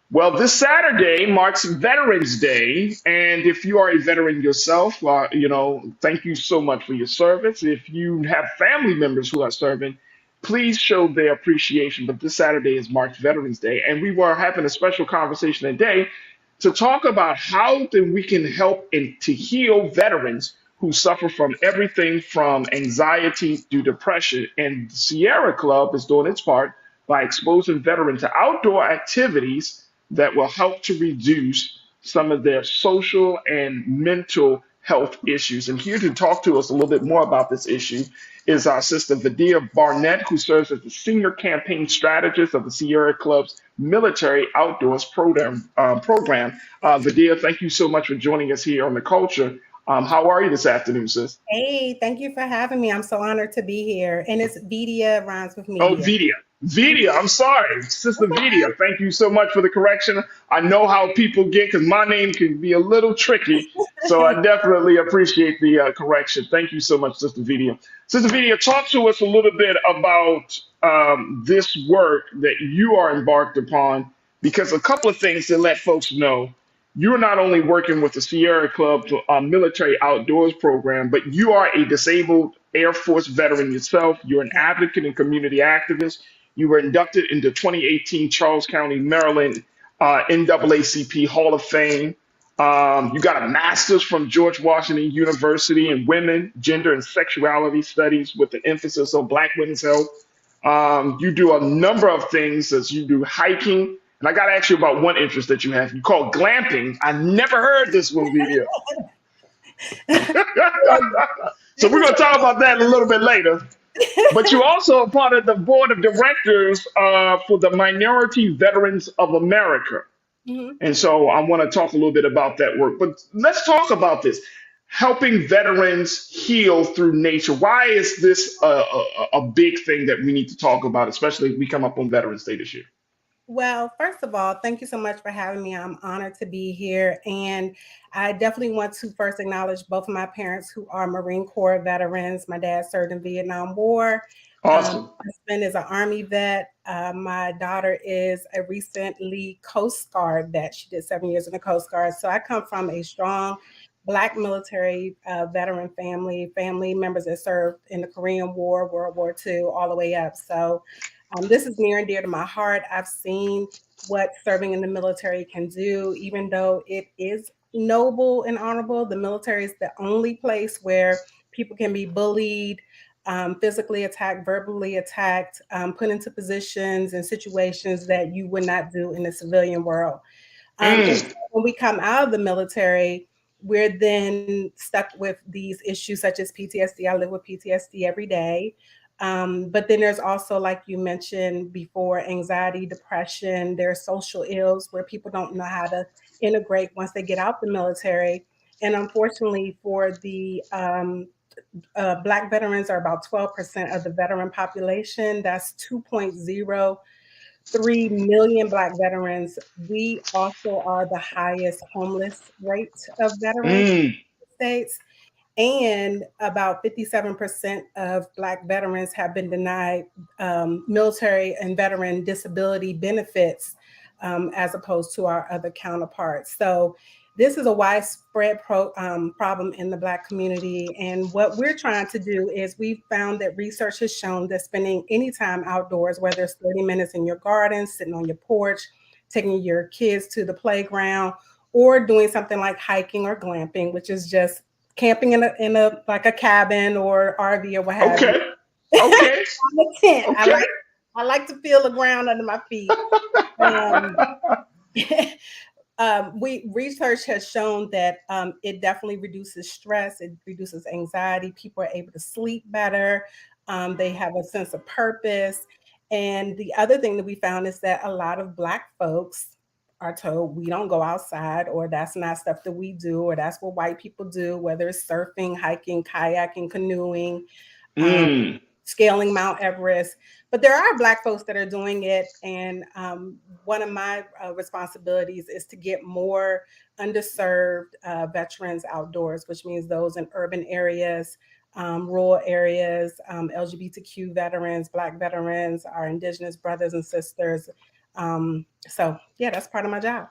Well, this Saturday marks Veterans Day, and if you are a veteran yourself, thank you so much for your service. If you have family members who are serving, please show their appreciation. But this Saturday is marked Veterans Day, and we were having a special conversation today to talk about how then we can help to heal veterans who suffer from everything from anxiety to depression. And the Sierra Club is doing its part by exposing veterans to outdoor activities that will help to reduce some of their social and mental health issues. And here to talk to us a little bit more about this issue is our sister Vadia Barnett, who serves as the senior campaign strategist of the Sierra Club's military outdoors program. Vadia, thank you so much for joining us here on The Culture. How are you this afternoon, sis? Hey, thank you for having me. I'm so honored to be here. And it's Vidia rhymes with Oh, media. Vidia. Vidia, I'm sorry. Sister That's Vidia, thank you so much for the correction. I know how people get because my name can be a little tricky. So okay. I definitely appreciate the correction. Thank you so much, Sister Vidia. Sister Vidia, talk to us a little bit about this work that you are embarked upon, because a couple of things to let folks know. You're not only working with the Sierra Club military outdoors program, but you are a disabled Air Force veteran yourself. You're an advocate and community activist. You were inducted into 2018 Charles County, Maryland NAACP Hall of Fame. You got a master's from George Washington University in women, gender, and sexuality studies with an emphasis on Black women's health. You do a number of things as you do hiking. And I got to ask you about one interest that you have. You call glamping. I never heard this one video. So we're going to talk about that a little bit later. But you're also a part of the board of directors for the Minority Veterans of America. Mhm. And so I want to talk a little bit about that work. But let's talk about this. Helping veterans heal through nature. Why is this a big thing that we need to talk about, especially if we come up on Veterans Day this year? Well, first of all, thank you so much for having me. I'm honored to be here. And I definitely want to first acknowledge both of my parents who are Marine Corps veterans. My dad served in Vietnam War. Awesome. My husband is an Army vet. My daughter is a recently Coast Guard vet. She did 7 years in the Coast Guard. So I come from a strong Black military veteran family members that served in the Korean War, World War II, all the way up. So this is near and dear to my heart. I've seen what serving in the military can do, even though it is noble and honorable. The military is the only place where people can be bullied, physically attacked, verbally attacked, put into positions and situations that you would not do in the civilian world. And so when we come out of the military, we're then stuck with these issues such as PTSD. I live with PTSD every day. But then there's also, like you mentioned before, anxiety, depression. There's social ills where people don't know how to integrate once they get out the military. And unfortunately, for the Black veterans are about 12% of the veteran population. That's 2.03 million Black veterans. We also are the highest homeless rate of veterans in the States. And about 57% of Black veterans have been denied military and veteran disability benefits as opposed to our other counterparts. So this is a widespread problem in the Black community. And what we're trying to do is we've found that research has shown that spending any time outdoors, whether it's 30 minutes in your garden, sitting on your porch, taking your kids to the playground, or doing something like hiking or glamping, which is just camping in a like a cabin or RV or what have you. Okay. Okay. On a tent. Okay. I like to feel the ground under my feet. Research has shown that it definitely reduces stress, it reduces anxiety. People are able to sleep better. They have a sense of purpose. And the other thing that we found is that a lot of Black folks are told we don't go outside, or that's not stuff that we do, or that's what white people do, whether it's surfing, hiking, kayaking, canoeing, scaling Mount Everest. But there are Black folks that are doing it. And one of my responsibilities is to get more underserved veterans outdoors, which means those in urban areas, rural areas, LGBTQ veterans, Black veterans, our Indigenous brothers and sisters. So yeah, that's part of my job.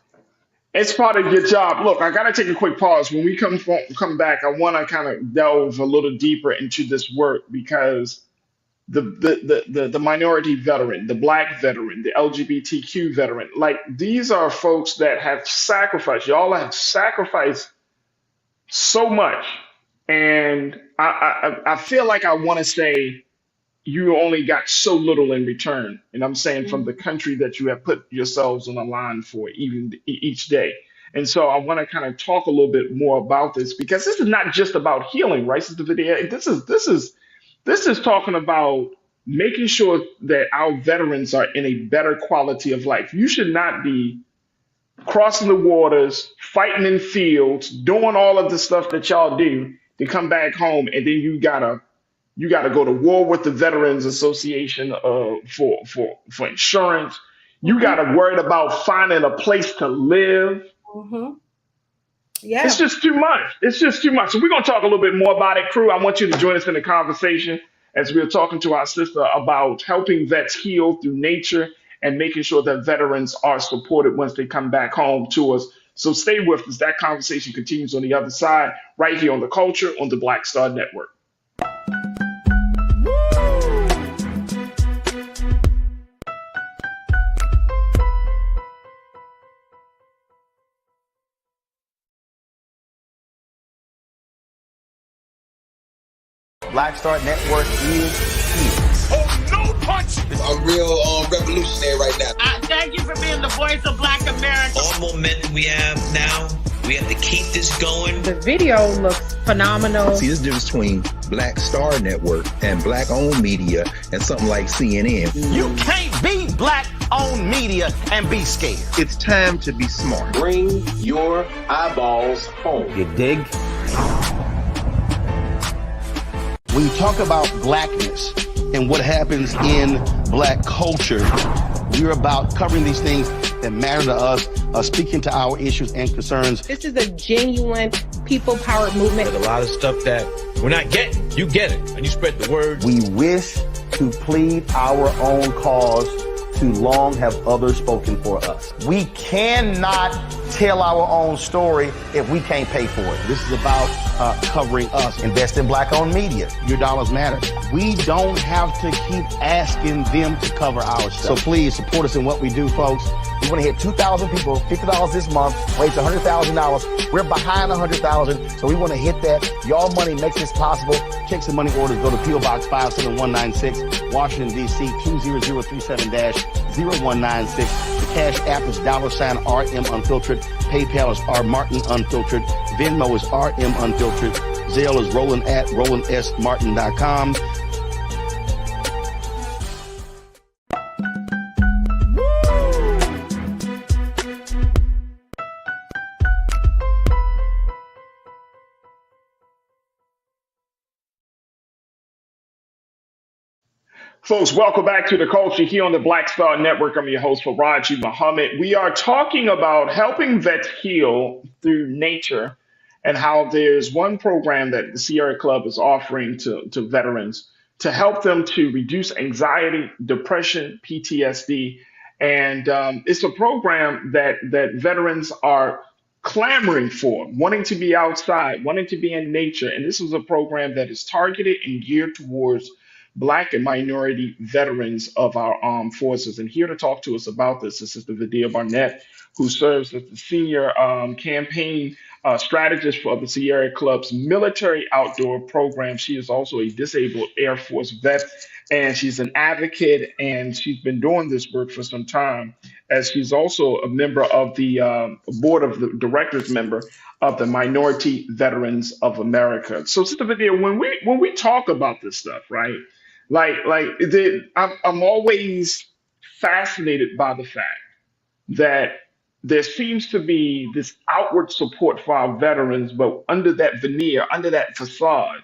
It's part of your job. Look, I gotta take a quick pause. When we come back, I want to kind of delve a little deeper into this work, because the minority veteran, the Black veteran, the LGBTQ veteran, like, these are folks that have sacrificed. Y'all have sacrificed so much, and I feel like I want to say you only got so little in return. And I'm saying from the country that you have put yourselves on the line for even each day. And so I want to kind of talk a little bit more about this, because this is not just about healing, right, Sister Vidya? This is talking about making sure that our veterans are in a better quality of life. You should not be crossing the waters, fighting in fields, doing all of the stuff that y'all do to come back home, and then you gotta go to war with the Veterans Association for insurance. You Mm-hmm. gotta worry about finding a place to live. Mm-hmm. It's Yeah. just too much. It's just too much. So we're gonna talk a little bit more about it, crew. I want you to join us in the conversation as we're talking to our sister about helping vets heal through nature and making sure that veterans are supported once they come back home to us. So stay with us. That conversation continues on the other side, right here on the Culture on the Black Star Network. Black Star Network is here. Oh, no punch! I'm real revolutionary right now. Thank you for being the voice of Black America. All momentum we have now, we have to keep this going. The video looks phenomenal. See, this difference between Black Star Network and black-owned media and something like CNN. You can't be black-owned media and be scared. It's time to be smart. Bring your eyeballs home. You dig? When you talk about blackness and what happens in black culture, we're about covering these things that matter to us, speaking to our issues and concerns. This is a genuine people-powered movement. There's a lot of stuff that we're not getting. You get it, and you spread the word. We wish to plead our own cause. Too long have others spoken for us. We cannot tell our own story if we can't pay for it. This is about covering us. Invest in black-owned media. Your dollars matter. We don't have to keep asking them to cover our stuff. So please support us in what we do, folks. We want to hit 2,000 people, $50 this month, raise $100,000. We're behind 100,000, so we want to hit that. Y'all money makes this possible. Checks and money orders go to P.O. Box 57196, Washington, D.C. 20037-0196. The Cash App is $RM Unfiltered. PayPal is R Martin Unfiltered. Venmo is RM Unfiltered. Zelle is roland@rolandsmartin.com. Folks, welcome back to the Culture here on the Black Star Network. I'm your host, Farajii Muhammad. We are talking about helping vets heal through nature and how there's one program that the Sierra Club is offering to veterans to help them to reduce anxiety, depression, PTSD. And it's a program that veterans are clamoring for, wanting to be outside, wanting to be in nature. And this is a program that is targeted and geared towards Black and minority veterans of our armed forces. And here to talk to us about this is Sister Vidya Barnett, who serves as the senior campaign strategist for the Sierra Club's military outdoor program. She is also a disabled Air Force vet, and she's an advocate, and she's been doing this work for some time, as she's also a member of the board of the directors member of the Minority Veterans of America. So, Sister Vidya, when we talk about this stuff, right? I'm always fascinated by the fact that there seems to be this outward support for our veterans, but under that veneer, under that facade,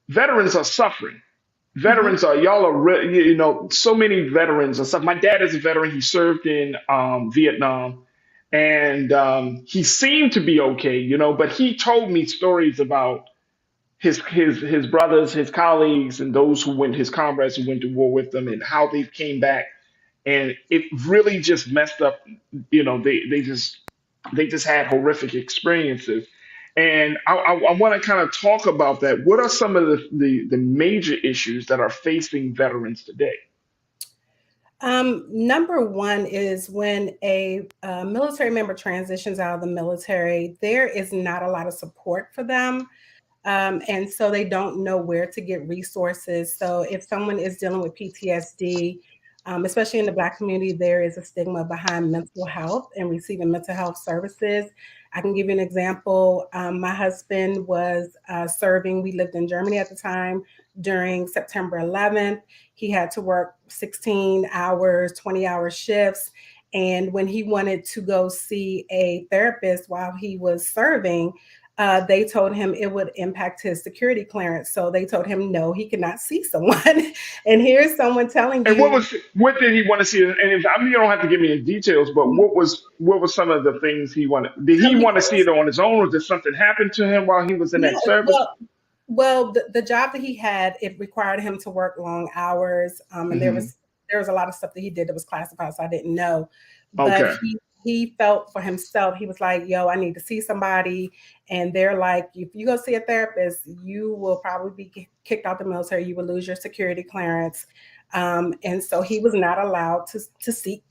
veterans are suffering. Veterans are, y'all are, so many veterans are suffering. My dad is a veteran. He served in Vietnam, and he seemed to be okay, but he told me stories about his brothers, his colleagues, and those his comrades who went to war with them, and how they came back, and it really just messed up. They just had horrific experiences, and I want to kind of talk about that. What are some of the major issues that are facing veterans today? Number one is when a military member transitions out of the military, there is not a lot of support for them. And so they don't know where to get resources. So if someone is dealing with PTSD, especially in the Black community, there is a stigma behind mental health and receiving mental health services. I can give you an example. My husband was serving. We lived in Germany at the time during September 11th. He had to work 16 hours, 20-hour shifts. And when he wanted to go see a therapist while he was serving, they told him it would impact his security clearance. So they told him no, he could not see someone. And here's someone telling And you, what did he want to see? And if, I mean, you don't have to give me the details, but what was some of the things he wanted? Did he want to see it on his own, or did something happen to him while he was in that yeah, service? well, the job that he had, it required him to work long hours, and there was a lot of stuff that he did that was classified, so I didn't know. But Okay. he felt for himself, he was like, "Yo, I need to see somebody," and they're like, "If you go see a therapist, you will probably be kicked out the military. You will lose your security clearance," and so he was not allowed to seek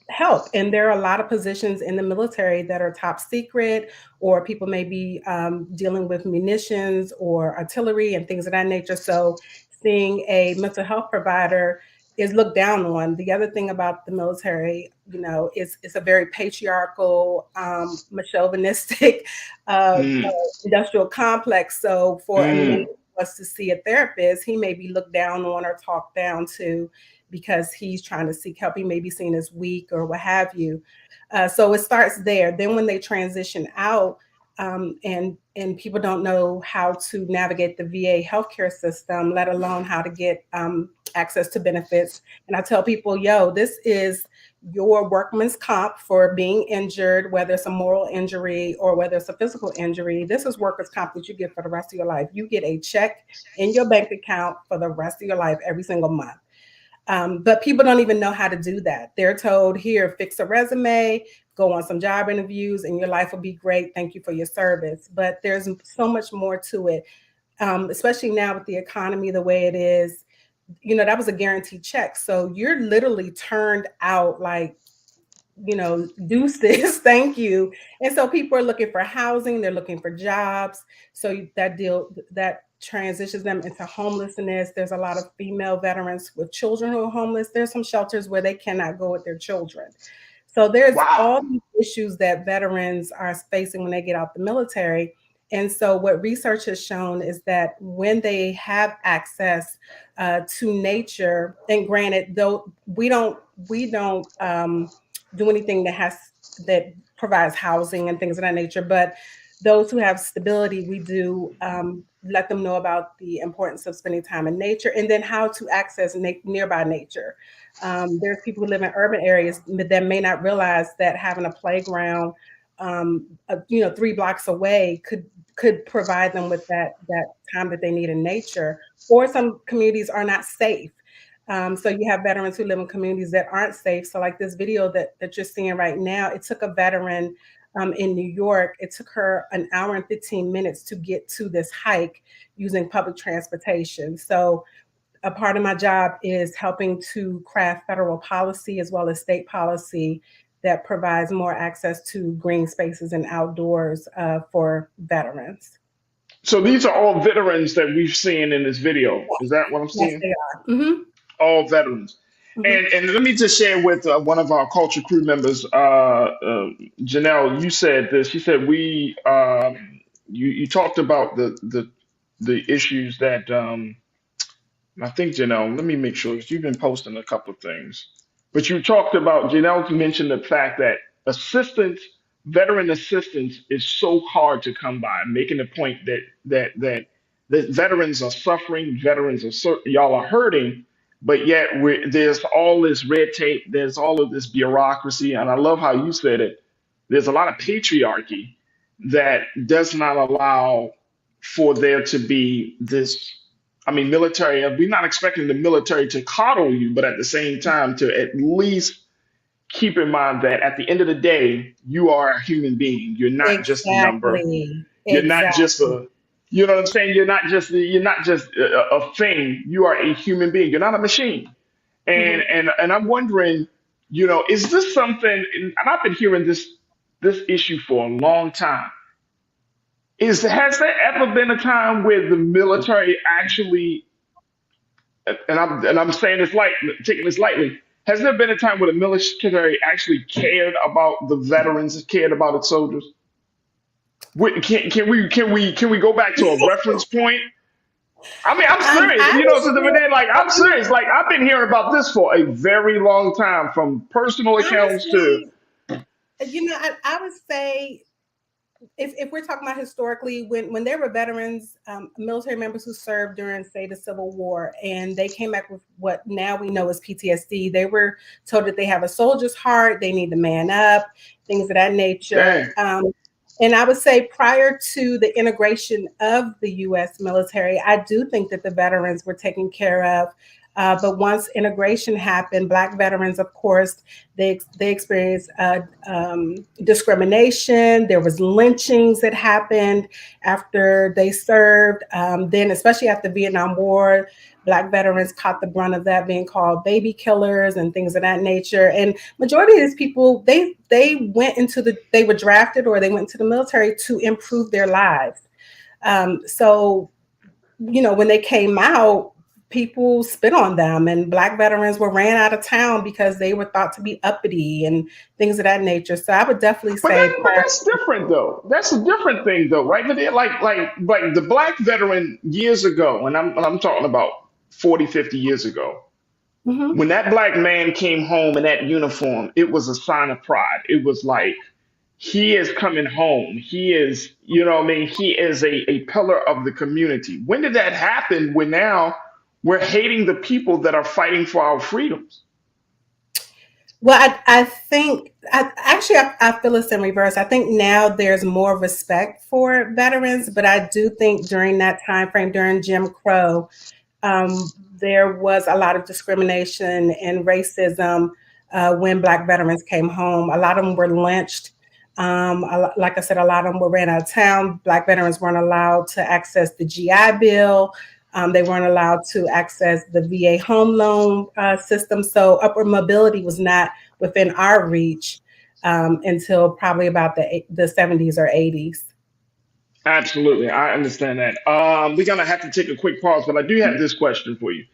help. And there are a lot of positions in the military that are top secret, or people may be dealing with munitions or artillery and things of that nature. So seeing a mental health provider is looked down on. The other thing about the military, you know, is it's a very patriarchal, chauvinistic industrial complex. So for a man us to see a therapist, he may be looked down on or talked down to because he's trying to seek help. He may be seen as weak or what have you. So it starts there. Then when they transition out, and people don't know how to navigate the VA healthcare system, let alone how to get access to benefits. And I tell people, yo, this is your workman's comp for being injured, whether it's a moral injury or whether it's a physical injury. This is workers' comp that you get for the rest of your life. You get a check in your bank account for the rest of your life every single month. But people don't even know how to do that. They're told, here, fix a resume, go on some job interviews, and your life will be great. Thank you for your service. But there's so much more to it, especially now with the economy the way it is. You know, that was a guaranteed check. So you're literally turned out like, you know, deuces, thank you. And so people are looking for housing, they're looking for jobs. So that transitions them into homelessness. There's a lot of female veterans with children who are homeless. There's some shelters where they cannot go with their children. So there's all these issues that veterans are facing when they get out the military. And so what research has shown is that when they have access to nature, and granted, though we don't do anything that provides housing and things of that nature, but those who have stability, we do let them know about the importance of spending time in nature, and then how to access nearby nature. There's people who live in urban areas that may not realize that having a playground, 3 blocks away could provide them with that time that they need in nature. Or some communities are not safe. So you have veterans who live in communities that aren't safe. So like this video that you're seeing right now, it took a veteran in New York, it took her an hour and 15 minutes to get to this hike using public transportation. So a part of my job is helping to craft federal policy as well as state policy that provides more access to green spaces and outdoors for veterans. So these are all veterans that we've seen in this video. Is that what I'm seeing? Yes, they are. Mm-hmm. All veterans. Mm-hmm. And let me just share with one of our culture crew members, Janelle. You said this. You said you talked about the issues that I think, Janelle. Let me make sure, 'cause you've been posting a couple of things, but you talked about, Janelle mentioned the fact that veteran assistance is so hard to come by, making the point that veterans are suffering, y'all are hurting, but yet there's all this red tape, there's all of this bureaucracy, and I love how you said it. There's a lot of patriarchy that does not allow for there to be this. I mean, military. We're not expecting the military to coddle you, but at the same time, to at least keep in mind that at the end of the day, you are a human being. You're not just a number. You're not just a. You know what I'm saying? You're not just a thing. You are a human being. You're not a machine. And I'm wondering, is this something? And I've been hearing this issue for a long time. Has there ever been a time where the military actually, and I'm saying this taking this lightly, has there been a time where the military actually cared about the veterans, cared about its soldiers? Can we go back to a reference point I mean, I'm serious. I You know, was so then, like, I'm serious. Like, I've been hearing about this for a very long time, from personal accounts to. honestly, I would say if we're talking about historically, when there were veterans, military members who served during, say, the Civil War, and they came back with what now we know as PTSD, they were told that they have a soldier's heart, they need to man up, things of that nature. And I would say prior to the integration of the U.S. military, I do think that the veterans were taken care of. But once integration happened, Black veterans, of course, they experienced discrimination. There was lynchings that happened after they served. Then, especially after the Vietnam War, Black veterans caught the brunt of that, being called baby killers and things of that nature. And majority of these people, they were drafted or they went into the military to improve their lives. So, when they came out, people spit on them, and Black veterans were ran out of town because they were thought to be uppity and things of that nature. So I would definitely say, But that's different though. That's a different thing though, right? But like the Black veteran years ago, and I'm talking about 40, 50 years ago, when that Black man came home in that uniform, it was a sign of pride. It was like, he is coming home. He is, he is a pillar of the community. When did that happen? When now we're hating the people that are fighting for our freedoms? Well, I think I feel it's in reverse. I think now there's more respect for veterans, but I do think during that time frame, during Jim Crow, there was a lot of discrimination and racism when Black veterans came home. A lot of them were lynched. Like I said, a lot of them were ran out of town. Black veterans weren't allowed to access the GI Bill. They weren't allowed to access the VA home loan system. So upward mobility was not within our reach until probably about the 70s or 80s. Absolutely. I understand that. We're going to have to take a quick pause, but I do have this question for you.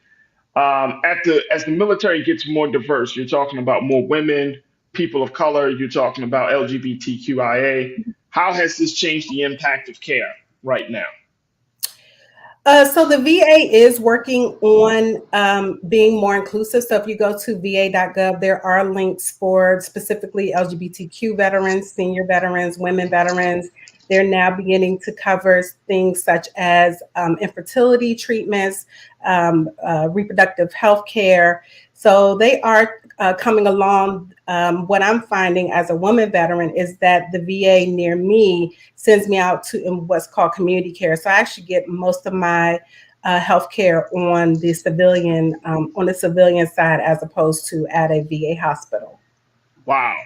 As the military gets more diverse, you're talking about more women, people of color, you're talking about LGBTQIA. How has this changed the impact of care right now? So the VA is working on being more inclusive. So if you go to va.gov, there are links for specifically LGBTQ veterans, senior veterans, women veterans. They're now beginning to cover things such as infertility treatments, reproductive health care. So they are coming along. What I'm finding as a woman veteran is that the VA near me sends me out to what's called community care. So I actually get most of my health care on the civilian side as opposed to at a VA hospital. Wow.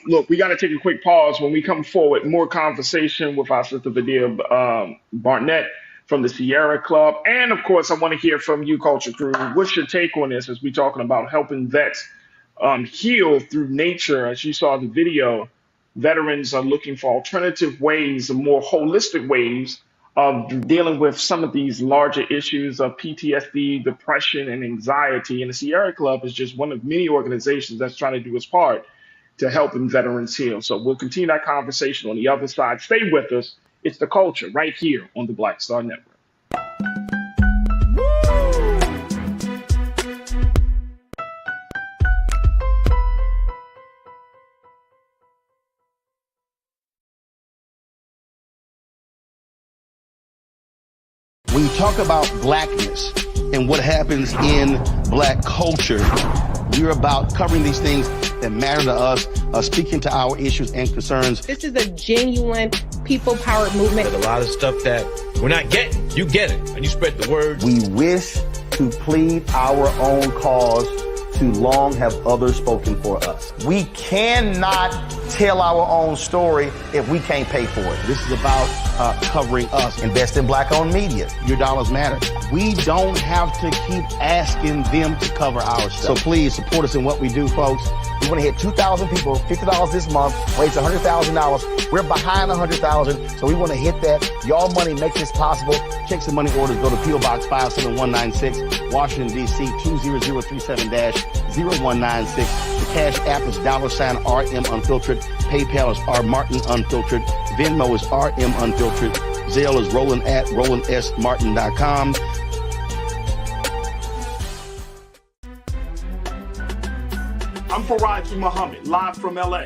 Look, we got to take a quick pause. When we come forward, more conversation with our sister Vidia Barnett from the Sierra Club. And of course, I want to hear from you, Culture Crew. What's your take on this as we're talking about helping vets heal through nature? As you saw the video, veterans are looking for alternative ways, more holistic ways of dealing with some of these larger issues of PTSD, depression, and anxiety. And the Sierra Club is just one of many organizations that's trying to do its part to helping veterans heal. So we'll continue that conversation on the other side. Stay with us. It's The Culture right here on the Black Star Network. When you talk about blackness and what happens in Black culture, we're about covering these things that matter to us, speaking to our issues and concerns. This is a genuine people-powered movement. A lot of stuff that we're not getting, you get it, and you spread the word. We wish to plead our own cause. Too long have others spoken for us. We cannot tell our own story if we can't pay for it. This is about covering us. Invest in Black-owned media. Your dollars matter. We don't have to keep asking them to cover our stuff. So please support us in what we do, folks. We want to hit 2,000 people, $50 this month, raise $100,000. We're behind 100,000, so we want to hit that. Y'all money make this possible. Checks and money orders go to P.O. Box 57196, Washington, D.C. 20037-0196. The Cash App is $RM Unfiltered. PayPal is R Martin Unfiltered. Venmo is RM Unfiltered. Zelle is roland@rolandsmartin.com. I'm Farajii Muhammad, live from LA.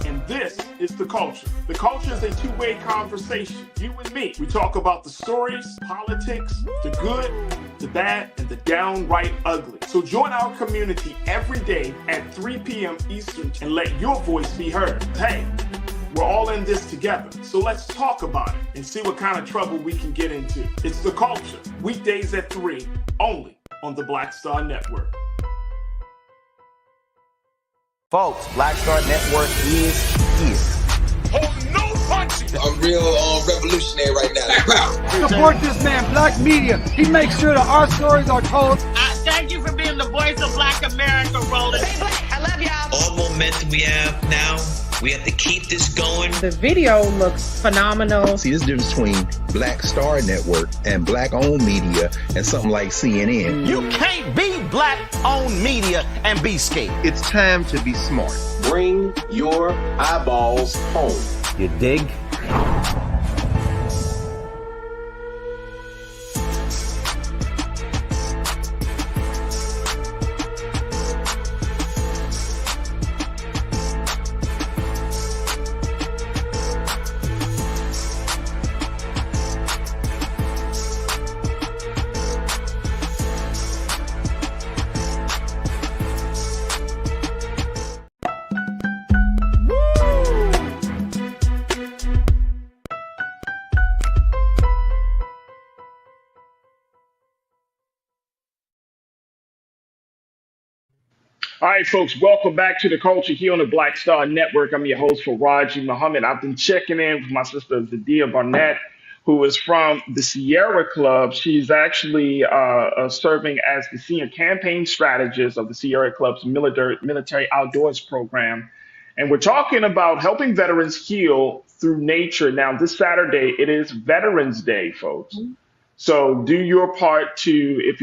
And this is The Culture. The Culture is a two-way conversation. You and me. We talk about the stories, politics, the good, the bad, and the downright ugly. So join our community every day at 3 p.m. Eastern and let your voice be heard. Hey, we're all in this together. So let's talk about it and see what kind of trouble we can get into. It's The Culture, weekdays at 3, only on the Black Star Network. Folks, Black Star Network is here. Oh, no punching! I'm real revolutionary right now. Support this man, Black Media. He makes sure that our stories are told. Thank you for being the voice of Black America, Roland. Stay black. I love y'all. All momentum we have now, we have to keep this going. The video looks phenomenal. See, this difference between Black Star Network and Black-owned media and something like CNN. You can't be Black-owned media and be scared. It's time to be smart. Bring your eyeballs home. You dig? All right, folks, welcome back to The Culture here on the Black Star Network. I'm your host, Farajii Muhammad. I've been checking in with my sister, Zadia Barnett, who is from the Sierra Club. She's actually serving as the senior campaign strategist of the Sierra Club's military outdoors program. And we're talking about helping veterans heal through nature. Now, this Saturday, it is Veterans Day, folks. So do your part to, if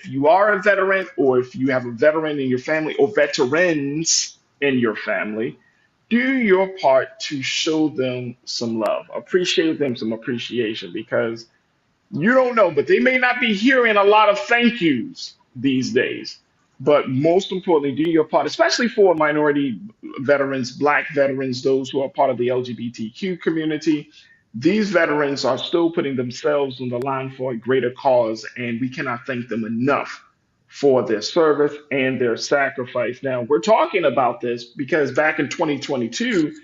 you are a veteran, or if you have a veteran in your family or veterans in your family, do your part to show them some love, appreciate them some appreciation, because you don't know, but they may not be hearing a lot of thank yous these days. But most importantly, do your part, especially for minority veterans, Black veterans, those who are part of the LGBTQ community. These veterans are still putting themselves on the line for a greater cause, and we cannot thank them enough for their service and their sacrifice. Now, we're talking about this because back in 2022,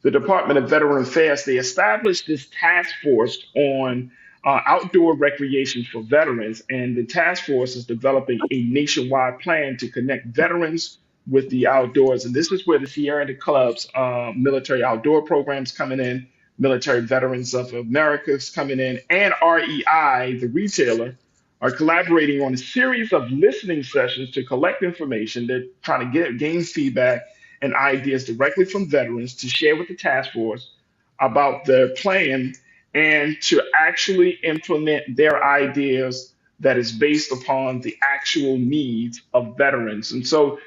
the Department of Veteran Affairs, they established this task force on outdoor recreation for veterans, and the task force is developing a nationwide plan to connect veterans with the outdoors. And this is where the Sierra Club's military outdoor programs coming in, Military Veterans of America is coming in, and REI, the retailer, are collaborating on a series of listening sessions to collect information. They're trying to gain feedback and ideas directly from veterans to share with the task force about their plan and to actually implement their ideas that is based upon the actual needs of veterans. And so,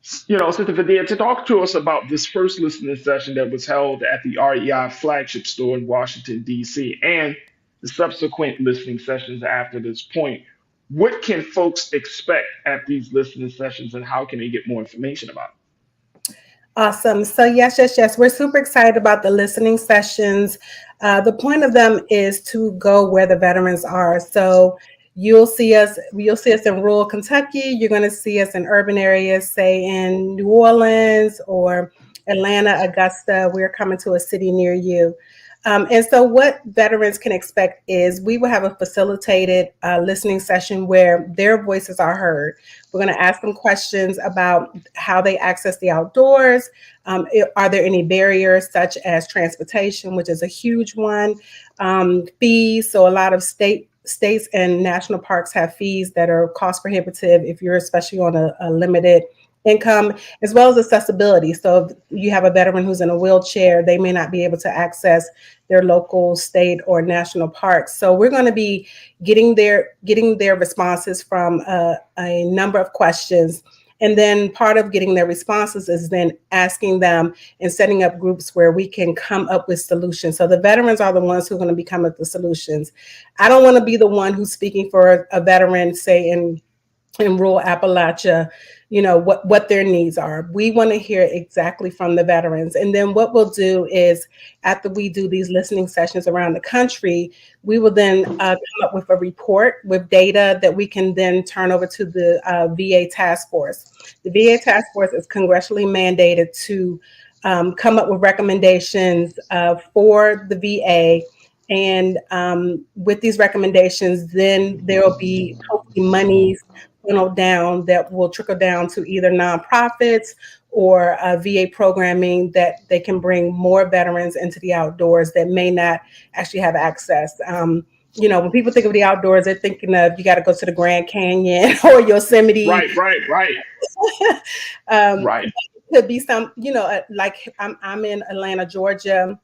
Sister Vadia, to talk to us about this first listening session that was held at the REI flagship store in Washington, D.C., and the subsequent listening sessions after this point, what can folks expect at these listening sessions, and how can they get more information about it? Awesome. So yes. We're super excited about the listening sessions. The point of them is to go where the veterans are. So you'll see us in rural Kentucky. You're going to see us in urban areas, say in New Orleans or Atlanta, Augusta. We're coming to a city near you. And so what veterans can expect is we will have a facilitated listening session where their voices are heard. We're going to ask them questions about how they access the outdoors. Are there any barriers such as transportation, which is a huge one, fees. So a lot of states and national parks have fees that are cost prohibitive if you're especially on a limited income, as well as accessibility. So if you have a veteran who's in a wheelchair, they may not be able to access their local, state, or national parks. So we're going to be getting their responses from a number of questions. And then part of getting their responses is then asking them and setting up groups where we can come up with solutions. So the veterans are the ones who are going to be coming up with the solutions. I don't want to be the one who's speaking for a veteran, say in rural Appalachia, what their needs are. We want to hear exactly from the veterans. And then what we'll do is, after we do these listening sessions around the country, we will then come up with a report with data that we can then turn over to the VA task force. The VA task force is congressionally mandated to come up with recommendations for the VA. And with these recommendations, then there will be hopefully monies funneled down that will trickle down to either nonprofits or VA programming that they can bring more veterans into the outdoors that may not actually have access. When people think of the outdoors, they're thinking of you got to go to the Grand Canyon or Yosemite. Right. Right. It could be some, like I'm in Atlanta, Georgia.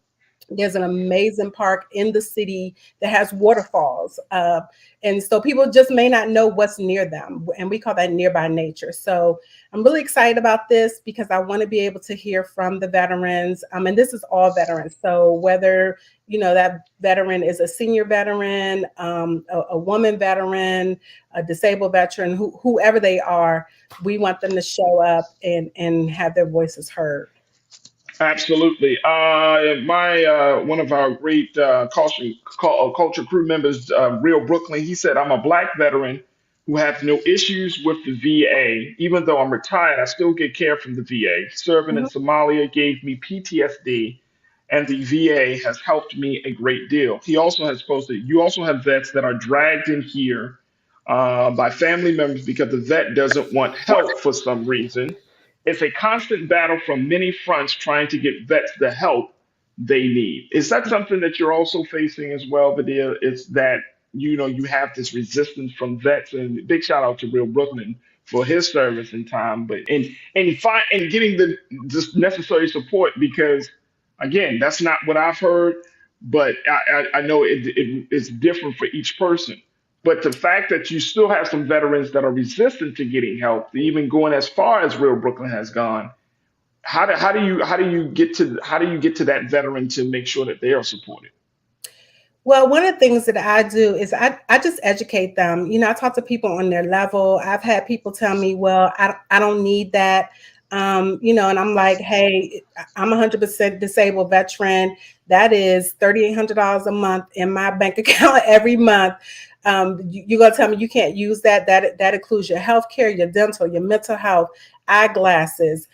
There's an amazing park in the city that has waterfalls. And so people just may not know what's near them. And we call that nearby nature. So I'm really excited about this because I want to be able to hear from the veterans. And this is all veterans. So whether, that veteran is a senior veteran, a woman veteran, a disabled veteran, whoever they are, we want them to show up and have their voices heard. Absolutely. One of our great culture crew members, Real Brooklyn, he said, "I'm a black veteran who has no issues with the VA. Even though I'm retired, I still get care from the VA. Serving in Somalia gave me PTSD, and the VA has helped me a great deal." He also has posted, "You also have vets that are dragged in here by family members because the vet doesn't want help for some reason. It's a constant battle from many fronts trying to get vets the help they need." Is that something that you're also facing as well, Vidya? Is that you have this resistance from vets? And big shout out to Real Brooklyn for his service and time, but and getting the just necessary support, because again, that's not what I've heard, but I know it's different for each person. But the fact that you still have some veterans that are resistant to getting help, even going as far as Real Brooklyn has gone, how do you get to that veteran to make sure that they are supported? Well, one of the things that I do is I just educate them. I talk to people on their level. I've had people tell me, well, I don't need that. And I'm like, hey, I'm 100% disabled veteran. That is $3,800 a month in my bank account every month. You're going to tell me you can't use that? That includes your health care, your dental, your mental health, eyeglasses.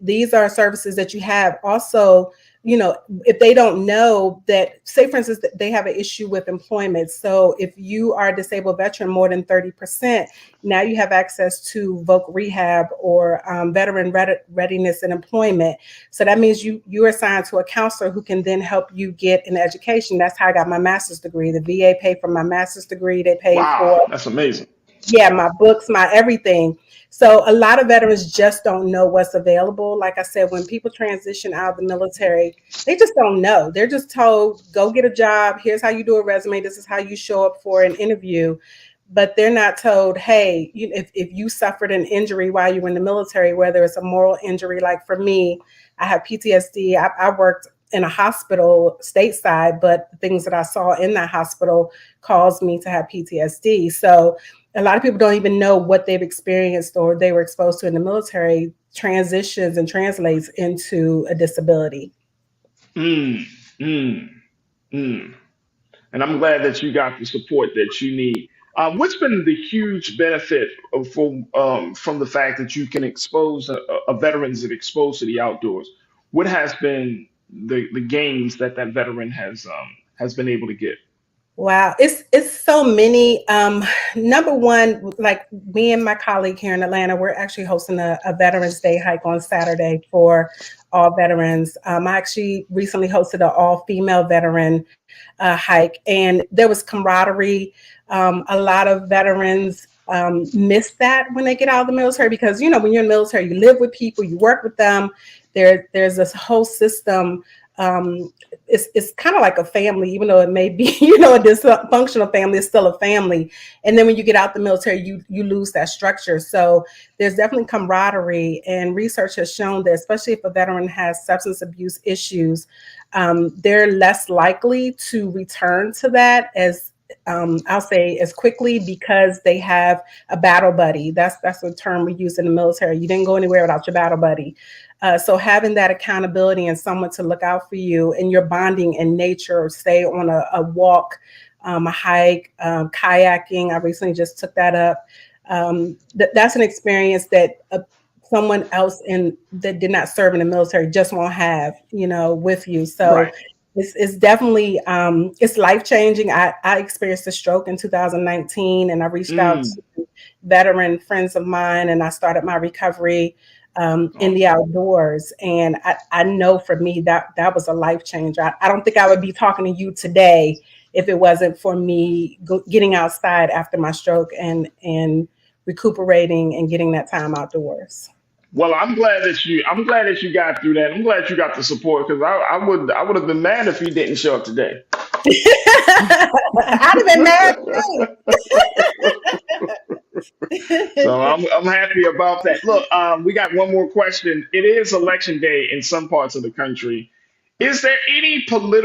These are services that you have. Also, if they don't know that, say, for instance, that they have an issue with employment. So if you are a disabled veteran more than 30%, now you have access to VOC rehab or veteran readiness and employment. So that means you're assigned to a counselor who can then help you get an education. That's how I got my master's degree. The VA paid for my master's degree. They paid for, that's amazing. Yeah, my books, my everything. So a lot of veterans just don't know what's available. Like I said, when people transition out of the military, they just don't know. They're just told, go get a job. Here's how you do a resume. This is how you show up for an interview. But they're not told, hey, if you suffered an injury while you were in the military, whether it's a moral injury, like for me, I have PTSD. I worked in a hospital stateside, but the things that I saw in that hospital caused me to have PTSD. So a lot of people don't even know what they've experienced or they were exposed to in the military transitions and translates into a disability. And I'm glad that you got the support that you need. What's been the huge benefit from the fact that you can expose a veterans that exposed to the outdoors? What has been the gains that veteran has been able to get? Wow, it's so many. Number one, like me and my colleague here in Atlanta, we're actually hosting a Veterans Day hike on Saturday for all veterans. I actually recently hosted an all-female veteran hike, and there was camaraderie. A lot of veterans miss that when they get out of the military because, when you're in the military, you live with people, you work with them. There's this whole system it's kind of like a family, even though it may be, a dysfunctional family, it's still a family. And then when you get out the military, you lose that structure. So there's definitely camaraderie, and research has shown that especially if a veteran has substance abuse issues, they're less likely to return to that as I'll say as quickly, because they have a battle buddy. That's the term we use in the military. You didn't go anywhere without your battle buddy. So having that accountability and someone to look out for you, and your bonding in nature, or stay on a walk, a hike, kayaking. I recently just took that up. That's an experience that someone else that did not serve in the military just won't have, with you. So right. It's definitely, it's life-changing. I experienced a stroke in 2019, and I reached out to veteran friends of mine, and I started my recovery in the outdoors. And I know for me that was a life changer. I don't think I would be talking to you today if it wasn't for me getting outside after my stroke and recuperating and getting that time outdoors. Well, I'm glad that you got through that. I'm glad you got the support, because I would have been mad if you didn't show up today. I'd have been mad too. So I'm happy about that. Look, we got one more question. It is election day in some parts of the country. Is there any policy,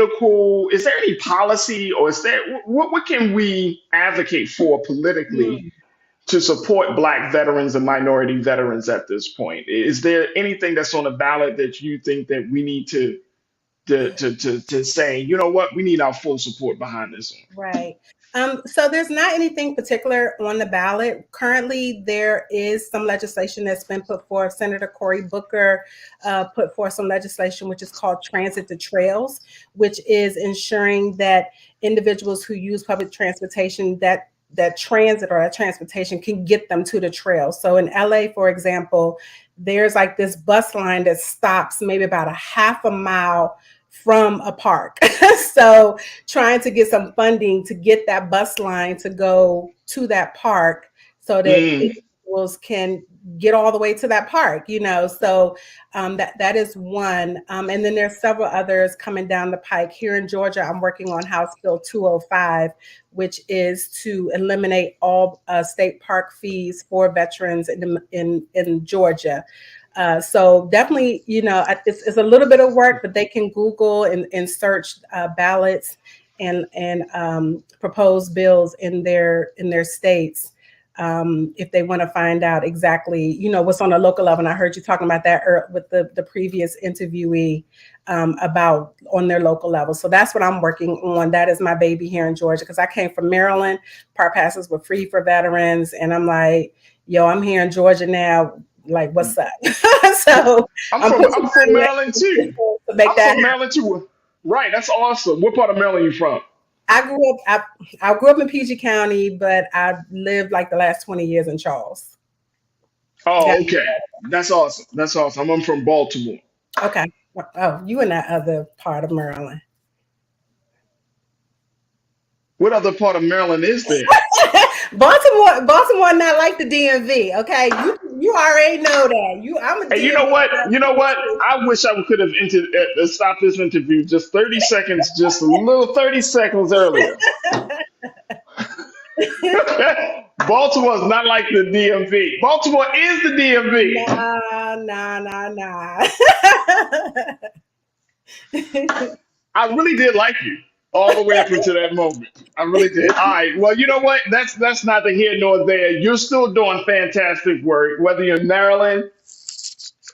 or is there what can we advocate for politically to support Black veterans and minority veterans at this point? Is there anything that's on the ballot that you think that we need to say, you know what, we need our full support behind this one? Right. So there's not anything particular on the ballot. Currently, there is some legislation that's been put forth. Senator Cory Booker put forth some legislation which is called Transit to Trails, which is ensuring that individuals who use public transportation, that transit or that transportation can get them to the trail. So in LA, for example, there's like this bus line that stops maybe about a half a mile from a park. So trying to get some funding to get that bus line to go to that park so that individuals can get all the way to that park, so that is one. And then there's several others coming down the pike. Here in Georgia, I'm working on House Bill 205, which is to eliminate all state park fees for veterans in Georgia. So definitely, it's a little bit of work, but they can Google and search ballots and proposed bills in their states. If they want to find out exactly, what's on a local level. And I heard you talking about that with the previous interviewee about on their local level. So that's what I'm working on. That is my baby here in Georgia, because I came from Maryland. Park passes were free for veterans. And I'm like, I'm here in Georgia now. Like, what's up? So I'm from Maryland too. From Maryland too. Right. That's awesome. What part of Maryland are you from? I grew up in PG County, but I lived like the last 20 years in Charles. Oh, okay. That's awesome. I'm from Baltimore. Okay. Oh, you in that other part of Maryland. What other part of Maryland is there? Baltimore not like the DMV. Okay. You already know that. Hey, you know what? I wish I could have stopped this interview just 30 seconds, just a little 30 seconds earlier. Baltimore is not like the DMV. Baltimore is the DMV. Nah. I really did like you all the way up until that moment. I really did. All right. Well, you know what? That's neither here nor there. You're still doing fantastic work, whether you're in Maryland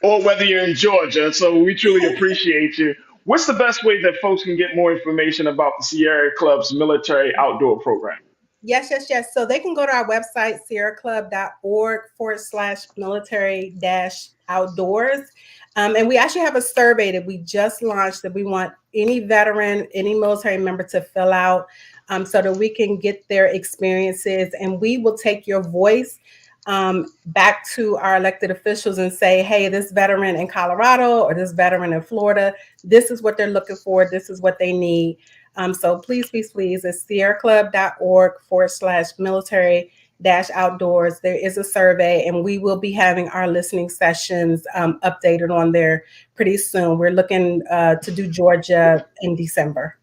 or whether you're in Georgia. So we truly appreciate you. What's the best way that folks can get more information about the Sierra Club's military outdoor program? Yes. So they can go to our website, sierraclub.org/military-outdoors. And we actually have a survey that we just launched that we want any veteran, any military member to fill out so that we can get their experiences. And we will take your voice back to our elected officials and say, hey, this veteran in Colorado or this veteran in Florida, this is what they're looking for. This is what they need. So please, it's sierraclub.org/military outdoors. There is a survey, and we will be having our listening sessions updated on there pretty soon. We're looking to do Georgia in December.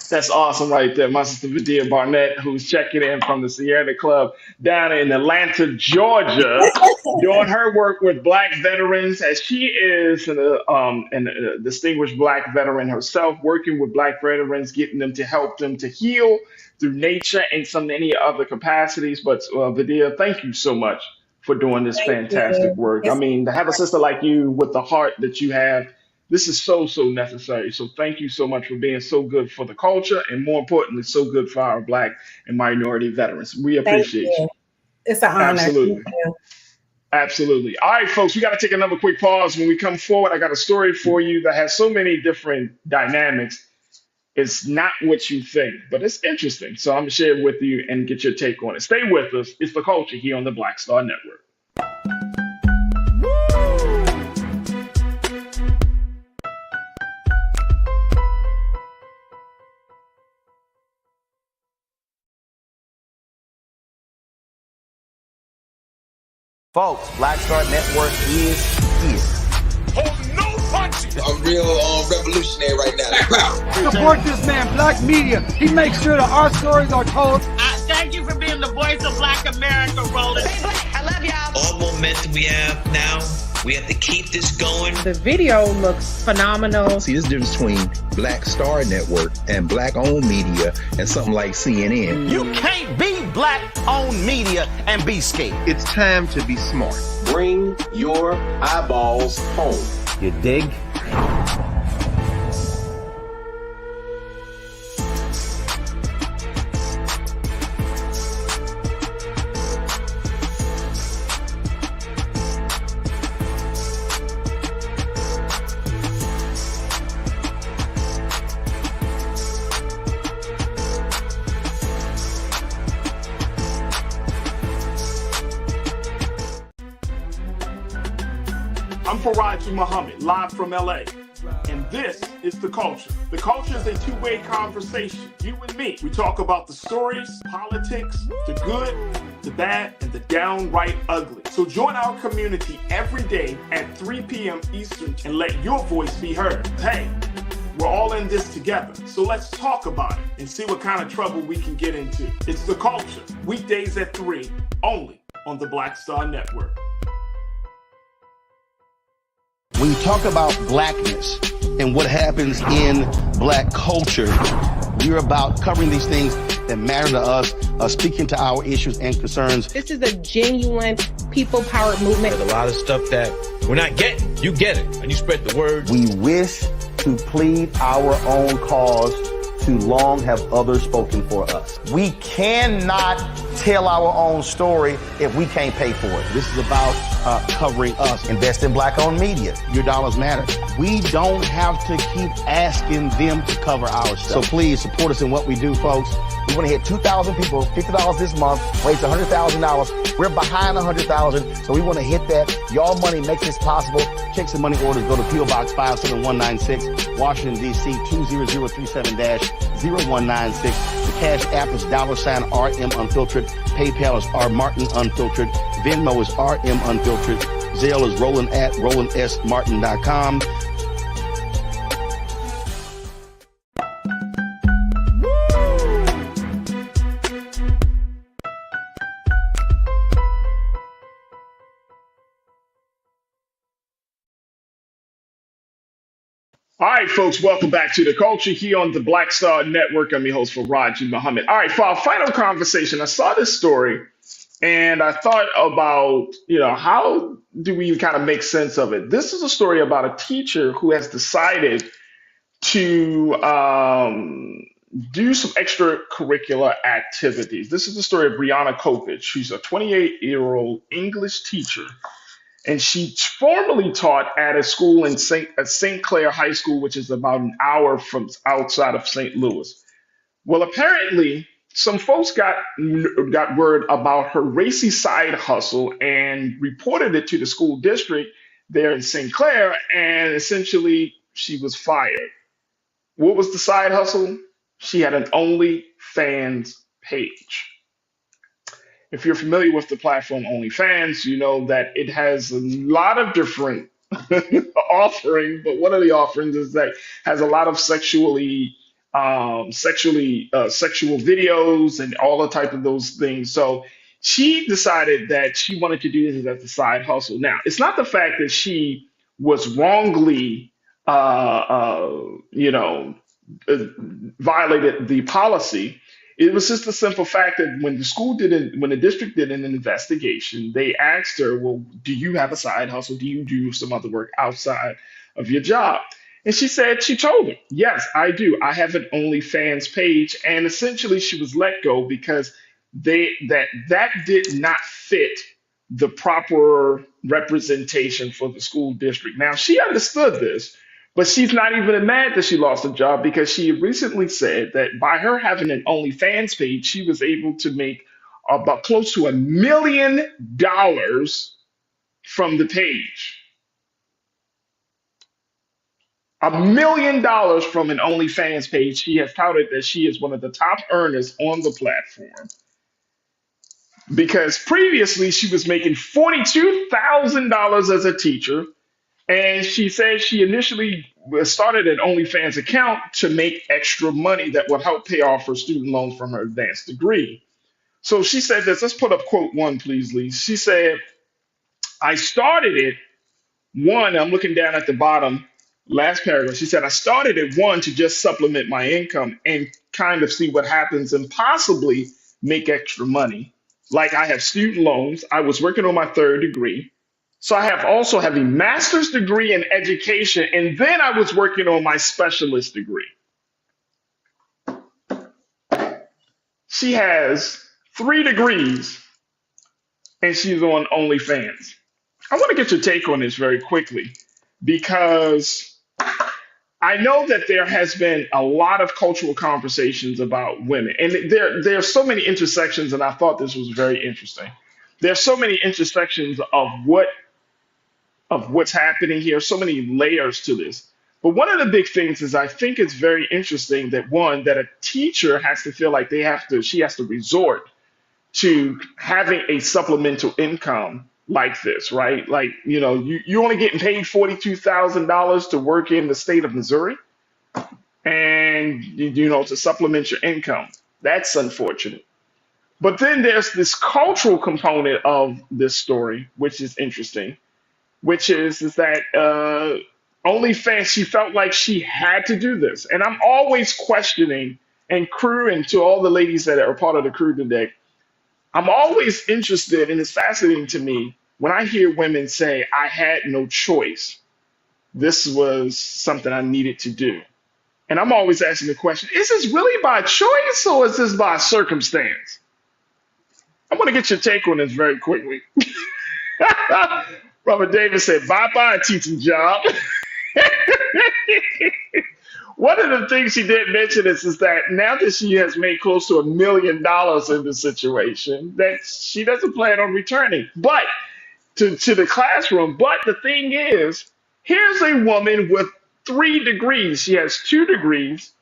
That's awesome right there. My sister Vidia Barnett, who's checking in from the Sierra Club down in Atlanta, Georgia, doing her work with Black veterans, as she is a distinguished Black veteran herself, working with Black veterans, getting them to help them to heal through nature and some many other capacities. But Vidia, thank you so much for doing this Thank fantastic you. work. I mean, to have a sister like you with the heart that you have, this is so, so necessary. So thank you so much for being so good for the culture and more importantly, so good for our Black and minority veterans. We Thank appreciate you. you. It's an honor. Thank Absolutely. you. Absolutely. All right, folks, we got to take another quick pause. When we come forward, I got a story for you that has so many different dynamics. It's not what you think, but it's interesting. So I'm going to share it with you and get your take on it. Stay with us. It's the culture here on the Black Star Network. Folks, Black Star Network is here. Oh, no punches. I'm real revolutionary right now. Support this man, Black Media. He makes sure that our stories are told. Thank you for being the voice of Black America, Roland. I love y'all. All momentum we have now, we have to keep this going. The video looks phenomenal. See, this difference between Black Star Network and Black-owned media and something like CNN. You can't be Black-owned media and be scared. It's time to be smart. Bring your eyeballs home. You dig? I'm Farajii Muhammad, live from LA. And this is The Culture. The Culture is a two-way conversation. You and me. We talk about the stories, politics, the good, the bad, and the downright ugly. So join our community every day at 3 p.m. Eastern and let your voice be heard. Hey, we're all in this together. So let's talk about it and see what kind of trouble we can get into. It's The Culture, weekdays at 3, only on the Black Star Network. When you talk about blackness and what happens in Black culture, we're about covering these things that matter to us, speaking to our issues and concerns. This is a genuine people-powered movement. There's a lot of stuff that we're not getting. You get it, and you spread the word. We wish to plead our own cause. Too long have others spoken for us. We cannot tell our own story if we can't pay for it. This is about covering us. Invest in Black-owned media. Your dollars matter. We don't have to keep asking them to cover our stuff. So please support us in what we do, folks. We want to hit 2,000 people, $50 this month, raise $100,000. We're behind $100,000, so we want to hit that. Y'all money makes this possible. Check some money orders. Go to P.O. Box 57196, Washington, D.C. 20037-0196. The Cash App is $RM Unfiltered. PayPal is R Martin Unfiltered. Venmo is RM Unfiltered. Zelle is Roland at RolandSMartin.com. All right, folks, welcome back to The Culture here on the Black Star Network. I'm your host, Farajii Muhammad. All right, for our final conversation, I saw this story and I thought about, how do we kind of make sense of it? This is a story about a teacher who has decided to do some extracurricular activities. This is the story of Brianna Kopich. She's a 28-year-old English teacher. And she formerly taught at a school in St. Clair High School, which is about an hour from outside of St. Louis. Well, apparently, some folks got word about her racy side hustle and reported it to the school district there in St. Clair, and essentially she was fired. What was the side hustle? She had an OnlyFans page. if you're familiar with the platform OnlyFans, you know that it has a lot of different offering, but one of the offerings is that has a lot of sexual videos and all the type of those things. So she decided that she wanted to do this as a side hustle. Now, it's not the fact that she was wrongly, you know, uh, violated the policy. It was just the simple fact that when the district did an investigation, they asked her, well, do you have a side hustle? Do you do some other work outside of your job? And she told them, yes, I do. I have an OnlyFans page. And essentially she was let go because that did not fit the proper representation for the school district. Now she understood this, but she's not even mad that she lost her job because she recently said that by her having an OnlyFans page, she was able to make about close to $1 million from the page. $1 million from an OnlyFans page. She has touted that she is one of the top earners on the platform because previously she was making $42,000 as a teacher. And she said she initially started an OnlyFans account to make extra money that would help pay off her student loans from her advanced degree. So she said this. Let's put up quote one, please, Lee. She said, I started it one. I'm looking down at the bottom, last paragraph. She said, I started at one to just supplement my income and kind of see what happens and possibly make extra money. Like I have student loans. I was working on my third degree. So I also have a master's degree in education, and then I was working on my specialist degree. She has 3 degrees, and she's on OnlyFans. I want to get your take on this very quickly because I know that there has been a lot of cultural conversations about women, and there are so many intersections, and I thought this was very interesting. There's so many intersections of what's happening here, so many layers to this. But one of the big things is I think it's very interesting that that a teacher has to feel like she has to resort to having a supplemental income like this, right? Like, you're only getting paid $42,000 to work in the state of Missouri and, to supplement your income. That's unfortunate. But then there's this cultural component of this story, which is interesting, which is that OnlyFans, she felt like she had to do this. And I'm always questioning, and to all the ladies that are part of the crew today, I'm always interested, and it's fascinating to me when I hear women say, I had no choice. This was something I needed to do. And I'm always asking the question, is this really by choice or is this by circumstance? I want to get your take on this very quickly. Robert Davis said, bye-bye, teaching job. One of the things she did mention is that now that she has made close to $1 million in the situation, that she doesn't plan on returning to the classroom. But the thing is, here's a woman with 3 degrees. She has 2 degrees,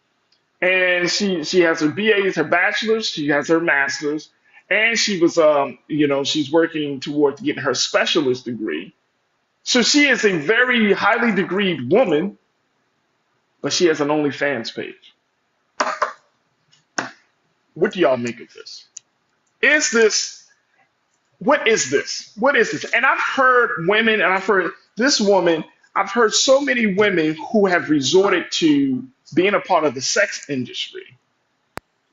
and she has her BAs, her bachelor's, she has her master's, and she was, she's working towards getting her specialist degree. So she is a very highly degreed woman, but she has an OnlyFans page. What do y'all make of this? What is this? What is this? And I've heard women, and I've heard this woman, I've heard so many women who have resorted to being a part of the sex industry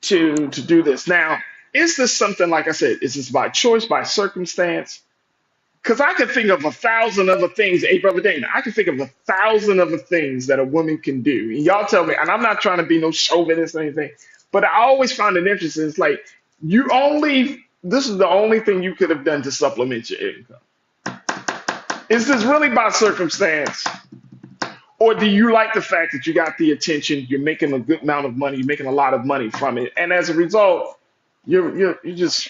to do this. Now, is this something, like I said, is this by choice, by circumstance? Because I could think of 1,000 other things. Hey, Brother Dana, I could think of 1,000 other things that a woman can do. And y'all tell me, and I'm not trying to be no chauvinist or anything, but I always find it interesting. It's like, this is the only thing you could have done to supplement your income. Is this really by circumstance? Or do you like the fact that you got the attention, you're making a good amount of money, you're making a lot of money from it, and as a result, you're just...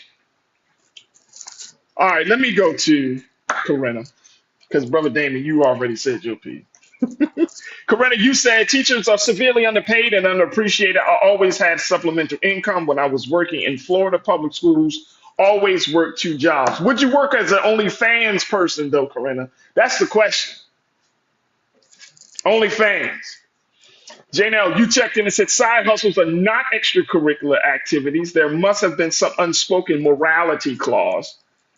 All right, let me go to Corinna, because Brother Damon, you already said your piece. Corinna, you said teachers are severely underpaid and underappreciated. I always had supplemental income when I was working in Florida public schools always work two jobs. Would you work as an OnlyFans person though, Corinna? That's the question. OnlyFans. Janelle, you checked in and said side hustles are not extracurricular activities. There must have been some unspoken morality clause.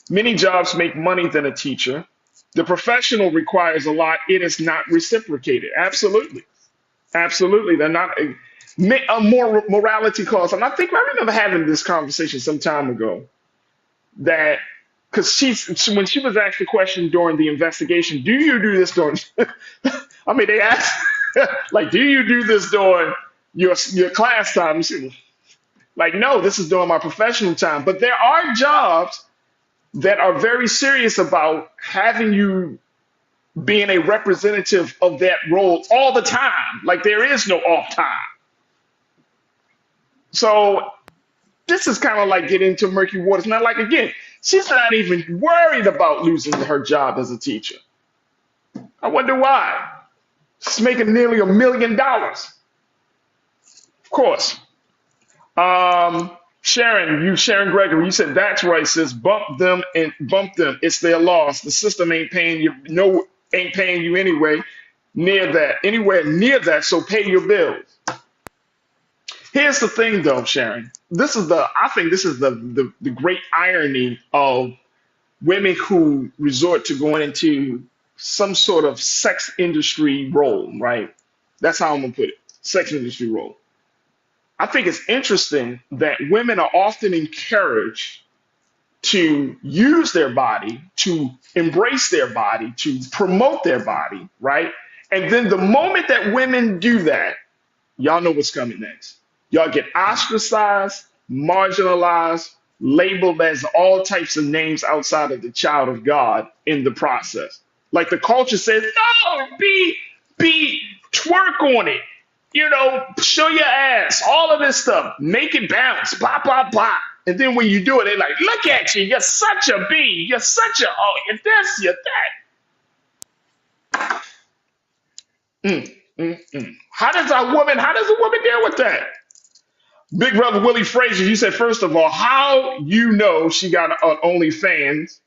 Many jobs make money than a teacher. The professional requires a lot. It is not reciprocated. Absolutely. Absolutely. They're not a more morality clause. And I remember having this conversation some time ago that because when she was asked the question during the investigation, do you do this during I mean they asked like, do you do this during your class time? She was like, no, this is during my professional time. But there are jobs that are very serious about having you being a representative of that role all the time. Like there is no off time. So this is kind of like getting into murky waters. Not like, again, she's not even worried about losing her job as a teacher. I wonder why. She's making nearly $1 million. Of course. Sharon Gregory, you said that's right, sis. Bump them and bump them. It's their loss. The system ain't paying you. No, ain't paying you anywhere near that. So pay your bills. Here's the thing, though, Sharon. I think this is the great irony of women who resort to going into some sort of sex industry role, right? That's how I'm gonna put it. Sex industry role. I think it's interesting that women are often encouraged to use their body, to embrace their body, to promote their body, right? And then the moment that women do that, y'all know what's coming next. Y'all get ostracized, marginalized, labeled as all types of names outside of the child of God in the process. Like the culture says, no, twerk on it. Show your ass, all of this stuff, make it bounce, blah, blah, blah. And then when you do it, they're like, look at you, you're such a B, you're such a, oh, you're this, you're that. How does a woman deal with that? Big brother Willie Frazier, you said, first of all, how you know she got an OnlyFans?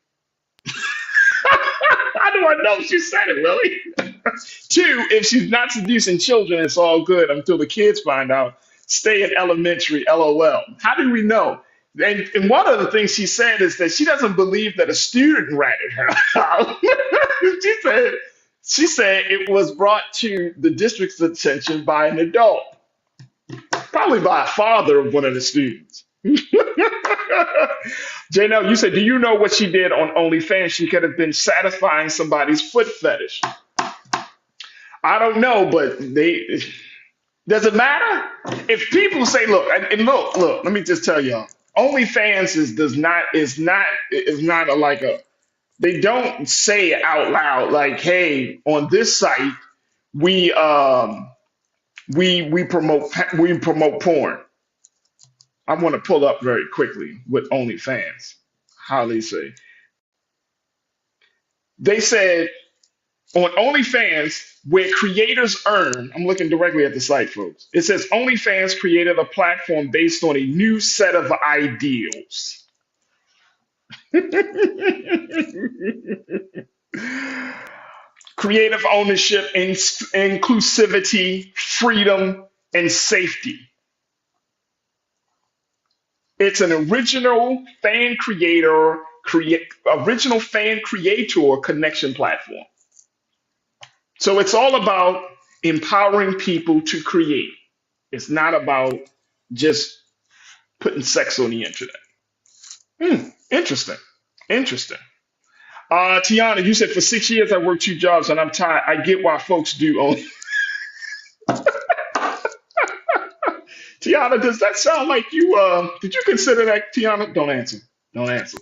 How do I know she said it, Willie? 2, if she's not seducing children, it's all good until the kids find out. Stay in elementary, LOL. How do we know? And one of the things she said is that she doesn't believe that a student ratted her out. she said it was brought to the district's attention by an adult, probably by a father of one of the students. Janelle, you said, do you know what she did on OnlyFans? She could have been satisfying somebody's foot fetish. I don't know, but does it matter? If people say, look, let me just tell y'all, OnlyFans they don't say it out loud like, hey, on this site we promote porn. I want to pull up very quickly with OnlyFans. How they say. They said on OnlyFans, where creators earn, I'm looking directly at the site, folks. It says OnlyFans created a platform based on a new set of ideals. Creative ownership, inclusivity, freedom, and safety. It's an original fan creator connection platform. So it's all about empowering people to create. It's not about just putting sex on the internet. Interesting. Tiana, you said for 6 years I worked 2 jobs and I'm tired. I get why folks do only. Tiana, does that sound like you? Did you consider that, Tiana? Don't answer. Don't answer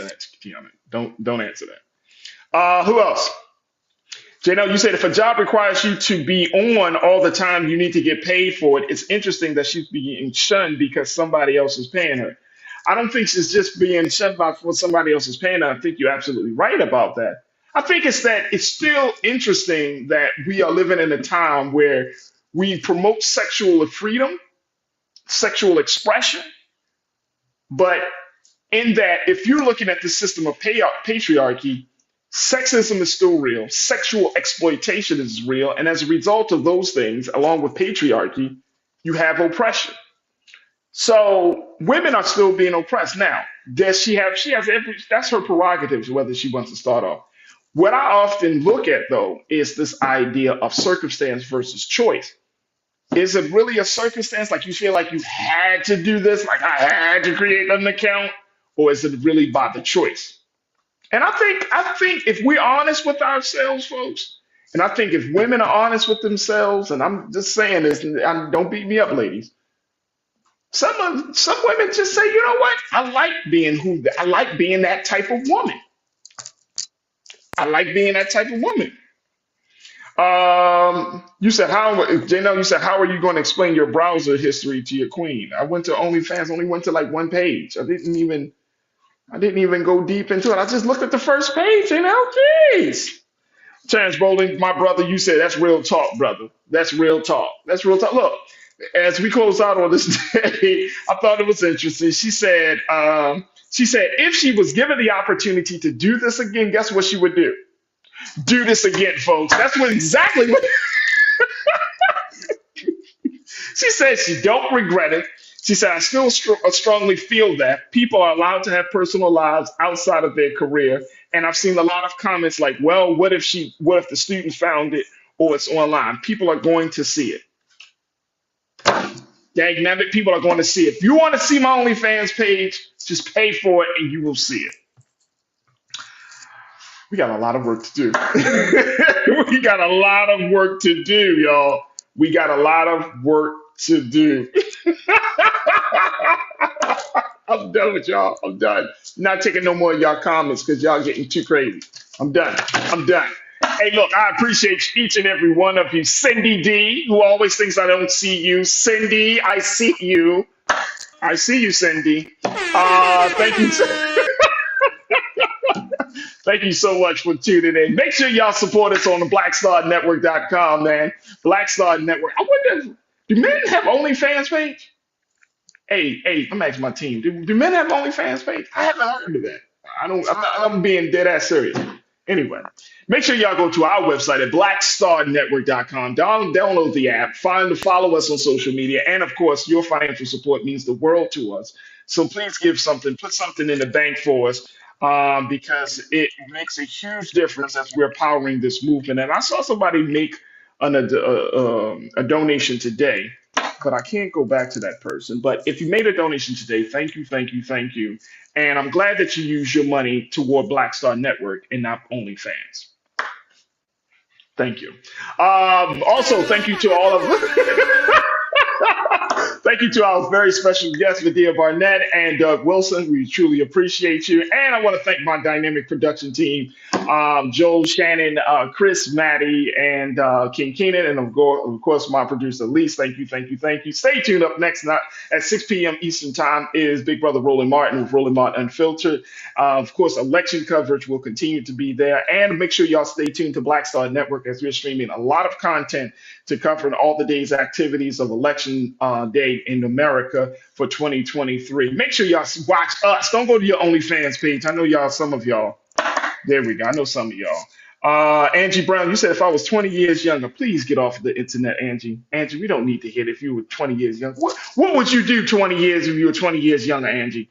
that, Tiana. Don't answer that. Who else? Janelle, you said if a job requires you to be on all the time, you need to get paid for it. It's interesting that she's being shunned because somebody else is paying her. I don't think she's just being shunned by what somebody else is paying her. I think you're absolutely right about that. I think it's still interesting that we are living in a time where we promote sexual freedom, sexual expression, but in that if you're looking at the system of patriarchy, sexism is still real, sexual exploitation is real, and as a result of those things, along with patriarchy, you have oppression. So women are still being oppressed. Now, does she has every that's her prerogative whether she wants to start off. What I often look at though is this idea of circumstance versus choice. Is it really a circumstance? Like you feel like you had to do this, like I had to create an account, or is it really by the choice? And I think if we're honest with ourselves, folks, and I think if women are honest with themselves, and I'm just saying this, and don't beat me up, ladies. Some women just say, you know what? I like being that type of woman. I like being that type of woman. You said Janelle, you said how are you going to explain your browser history to your queen? I went to OnlyFans, only went to like one page. I didn't even go deep into it. I just looked at the first page and jeez. Terrence Bowling, my brother, you said that's real talk, brother. That's real talk. That's real talk. Look, as we close out on this day, I thought it was interesting. She said if she was given the opportunity to do this again, guess what she would do? Do this again, folks. That's what exactly what she said. She don't regret it. She said, I still strongly feel that people are allowed to have personal lives outside of their career. And I've seen a lot of comments like, well, what if the student found it or it's online? People are going to see it. Dagnabbit, people are going to see it. If you want to see my OnlyFans page, just pay for it and you will see it. We got a lot of work to do. We got a lot of work to do, y'all. We got a lot of work to do. I'm done with y'all. I'm done. Not taking no more of y'all comments because y'all getting too crazy. I'm done. I'm done. Hey, look, I appreciate each and every one of you. Cindy D, who always thinks I don't see you. Cindy, I see you. I see you, Cindy. Thank you. Thank you so much for tuning in. Make sure y'all support us on the blackstarnetwork.com, man. Black Star Network. I wonder, do men have OnlyFans page? Hey, I'm asking my team. Do men have OnlyFans page? I haven't heard of that. I'm being dead ass serious. Anyway, make sure y'all go to our website at blackstarnetwork.com. Download the app, follow us on social media, and of course, your financial support means the world to us. So please give something, put something in the bank for us, because it makes a huge difference as we're powering this movement. And I saw somebody make a donation today, but I can't go back to that person. But if you made a donation today, thank you, thank you, thank you. And I'm glad that you use your money toward Black Star Network and not OnlyFans. Thank you. Also, thank you to all of thank you to our very special guests, Medea Barnett and Doug Wilson. We truly appreciate you. And I want to thank my dynamic production team, Joel, Shannon, Chris, Maddie, and King Keenan. And of course, my producer, Lise. Thank you, thank you, thank you. Stay tuned. Up next night at 6 p.m. Eastern Time is Big Brother Roland Martin with Roland Martin Unfiltered. Of course, election coverage will continue to be there. And make sure y'all stay tuned to Black Star Network as we're streaming a lot of content to cover all the day's activities of election day in America for 2023. Make sure y'all watch us. Don't go to your OnlyFans page. I know some of y'all. There we go. I know some of y'all. Angie Brown, you said if I was 20 years younger, please get off of the internet, Angie. Angie, we don't need to hear if you were 20 years younger. What would you do 20 years if you were 20 years younger, Angie?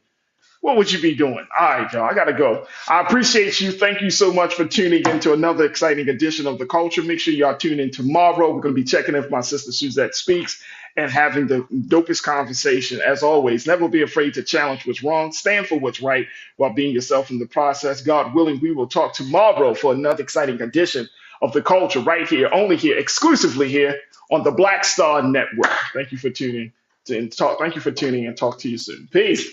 What would you be doing? All right, y'all, I got to go. I appreciate you. Thank you so much for tuning in to another exciting edition of The Culture. Make sure y'all tune in tomorrow. We're going to be checking if my sister Suzette speaks and having the dopest conversation. As always, never be afraid to challenge what's wrong. Stand for what's right while being yourself in the process. God willing, we will talk tomorrow for another exciting edition of The Culture right here, only here, exclusively here on the Black Star Network. Thank you for tuning in. Talk to you soon. Peace.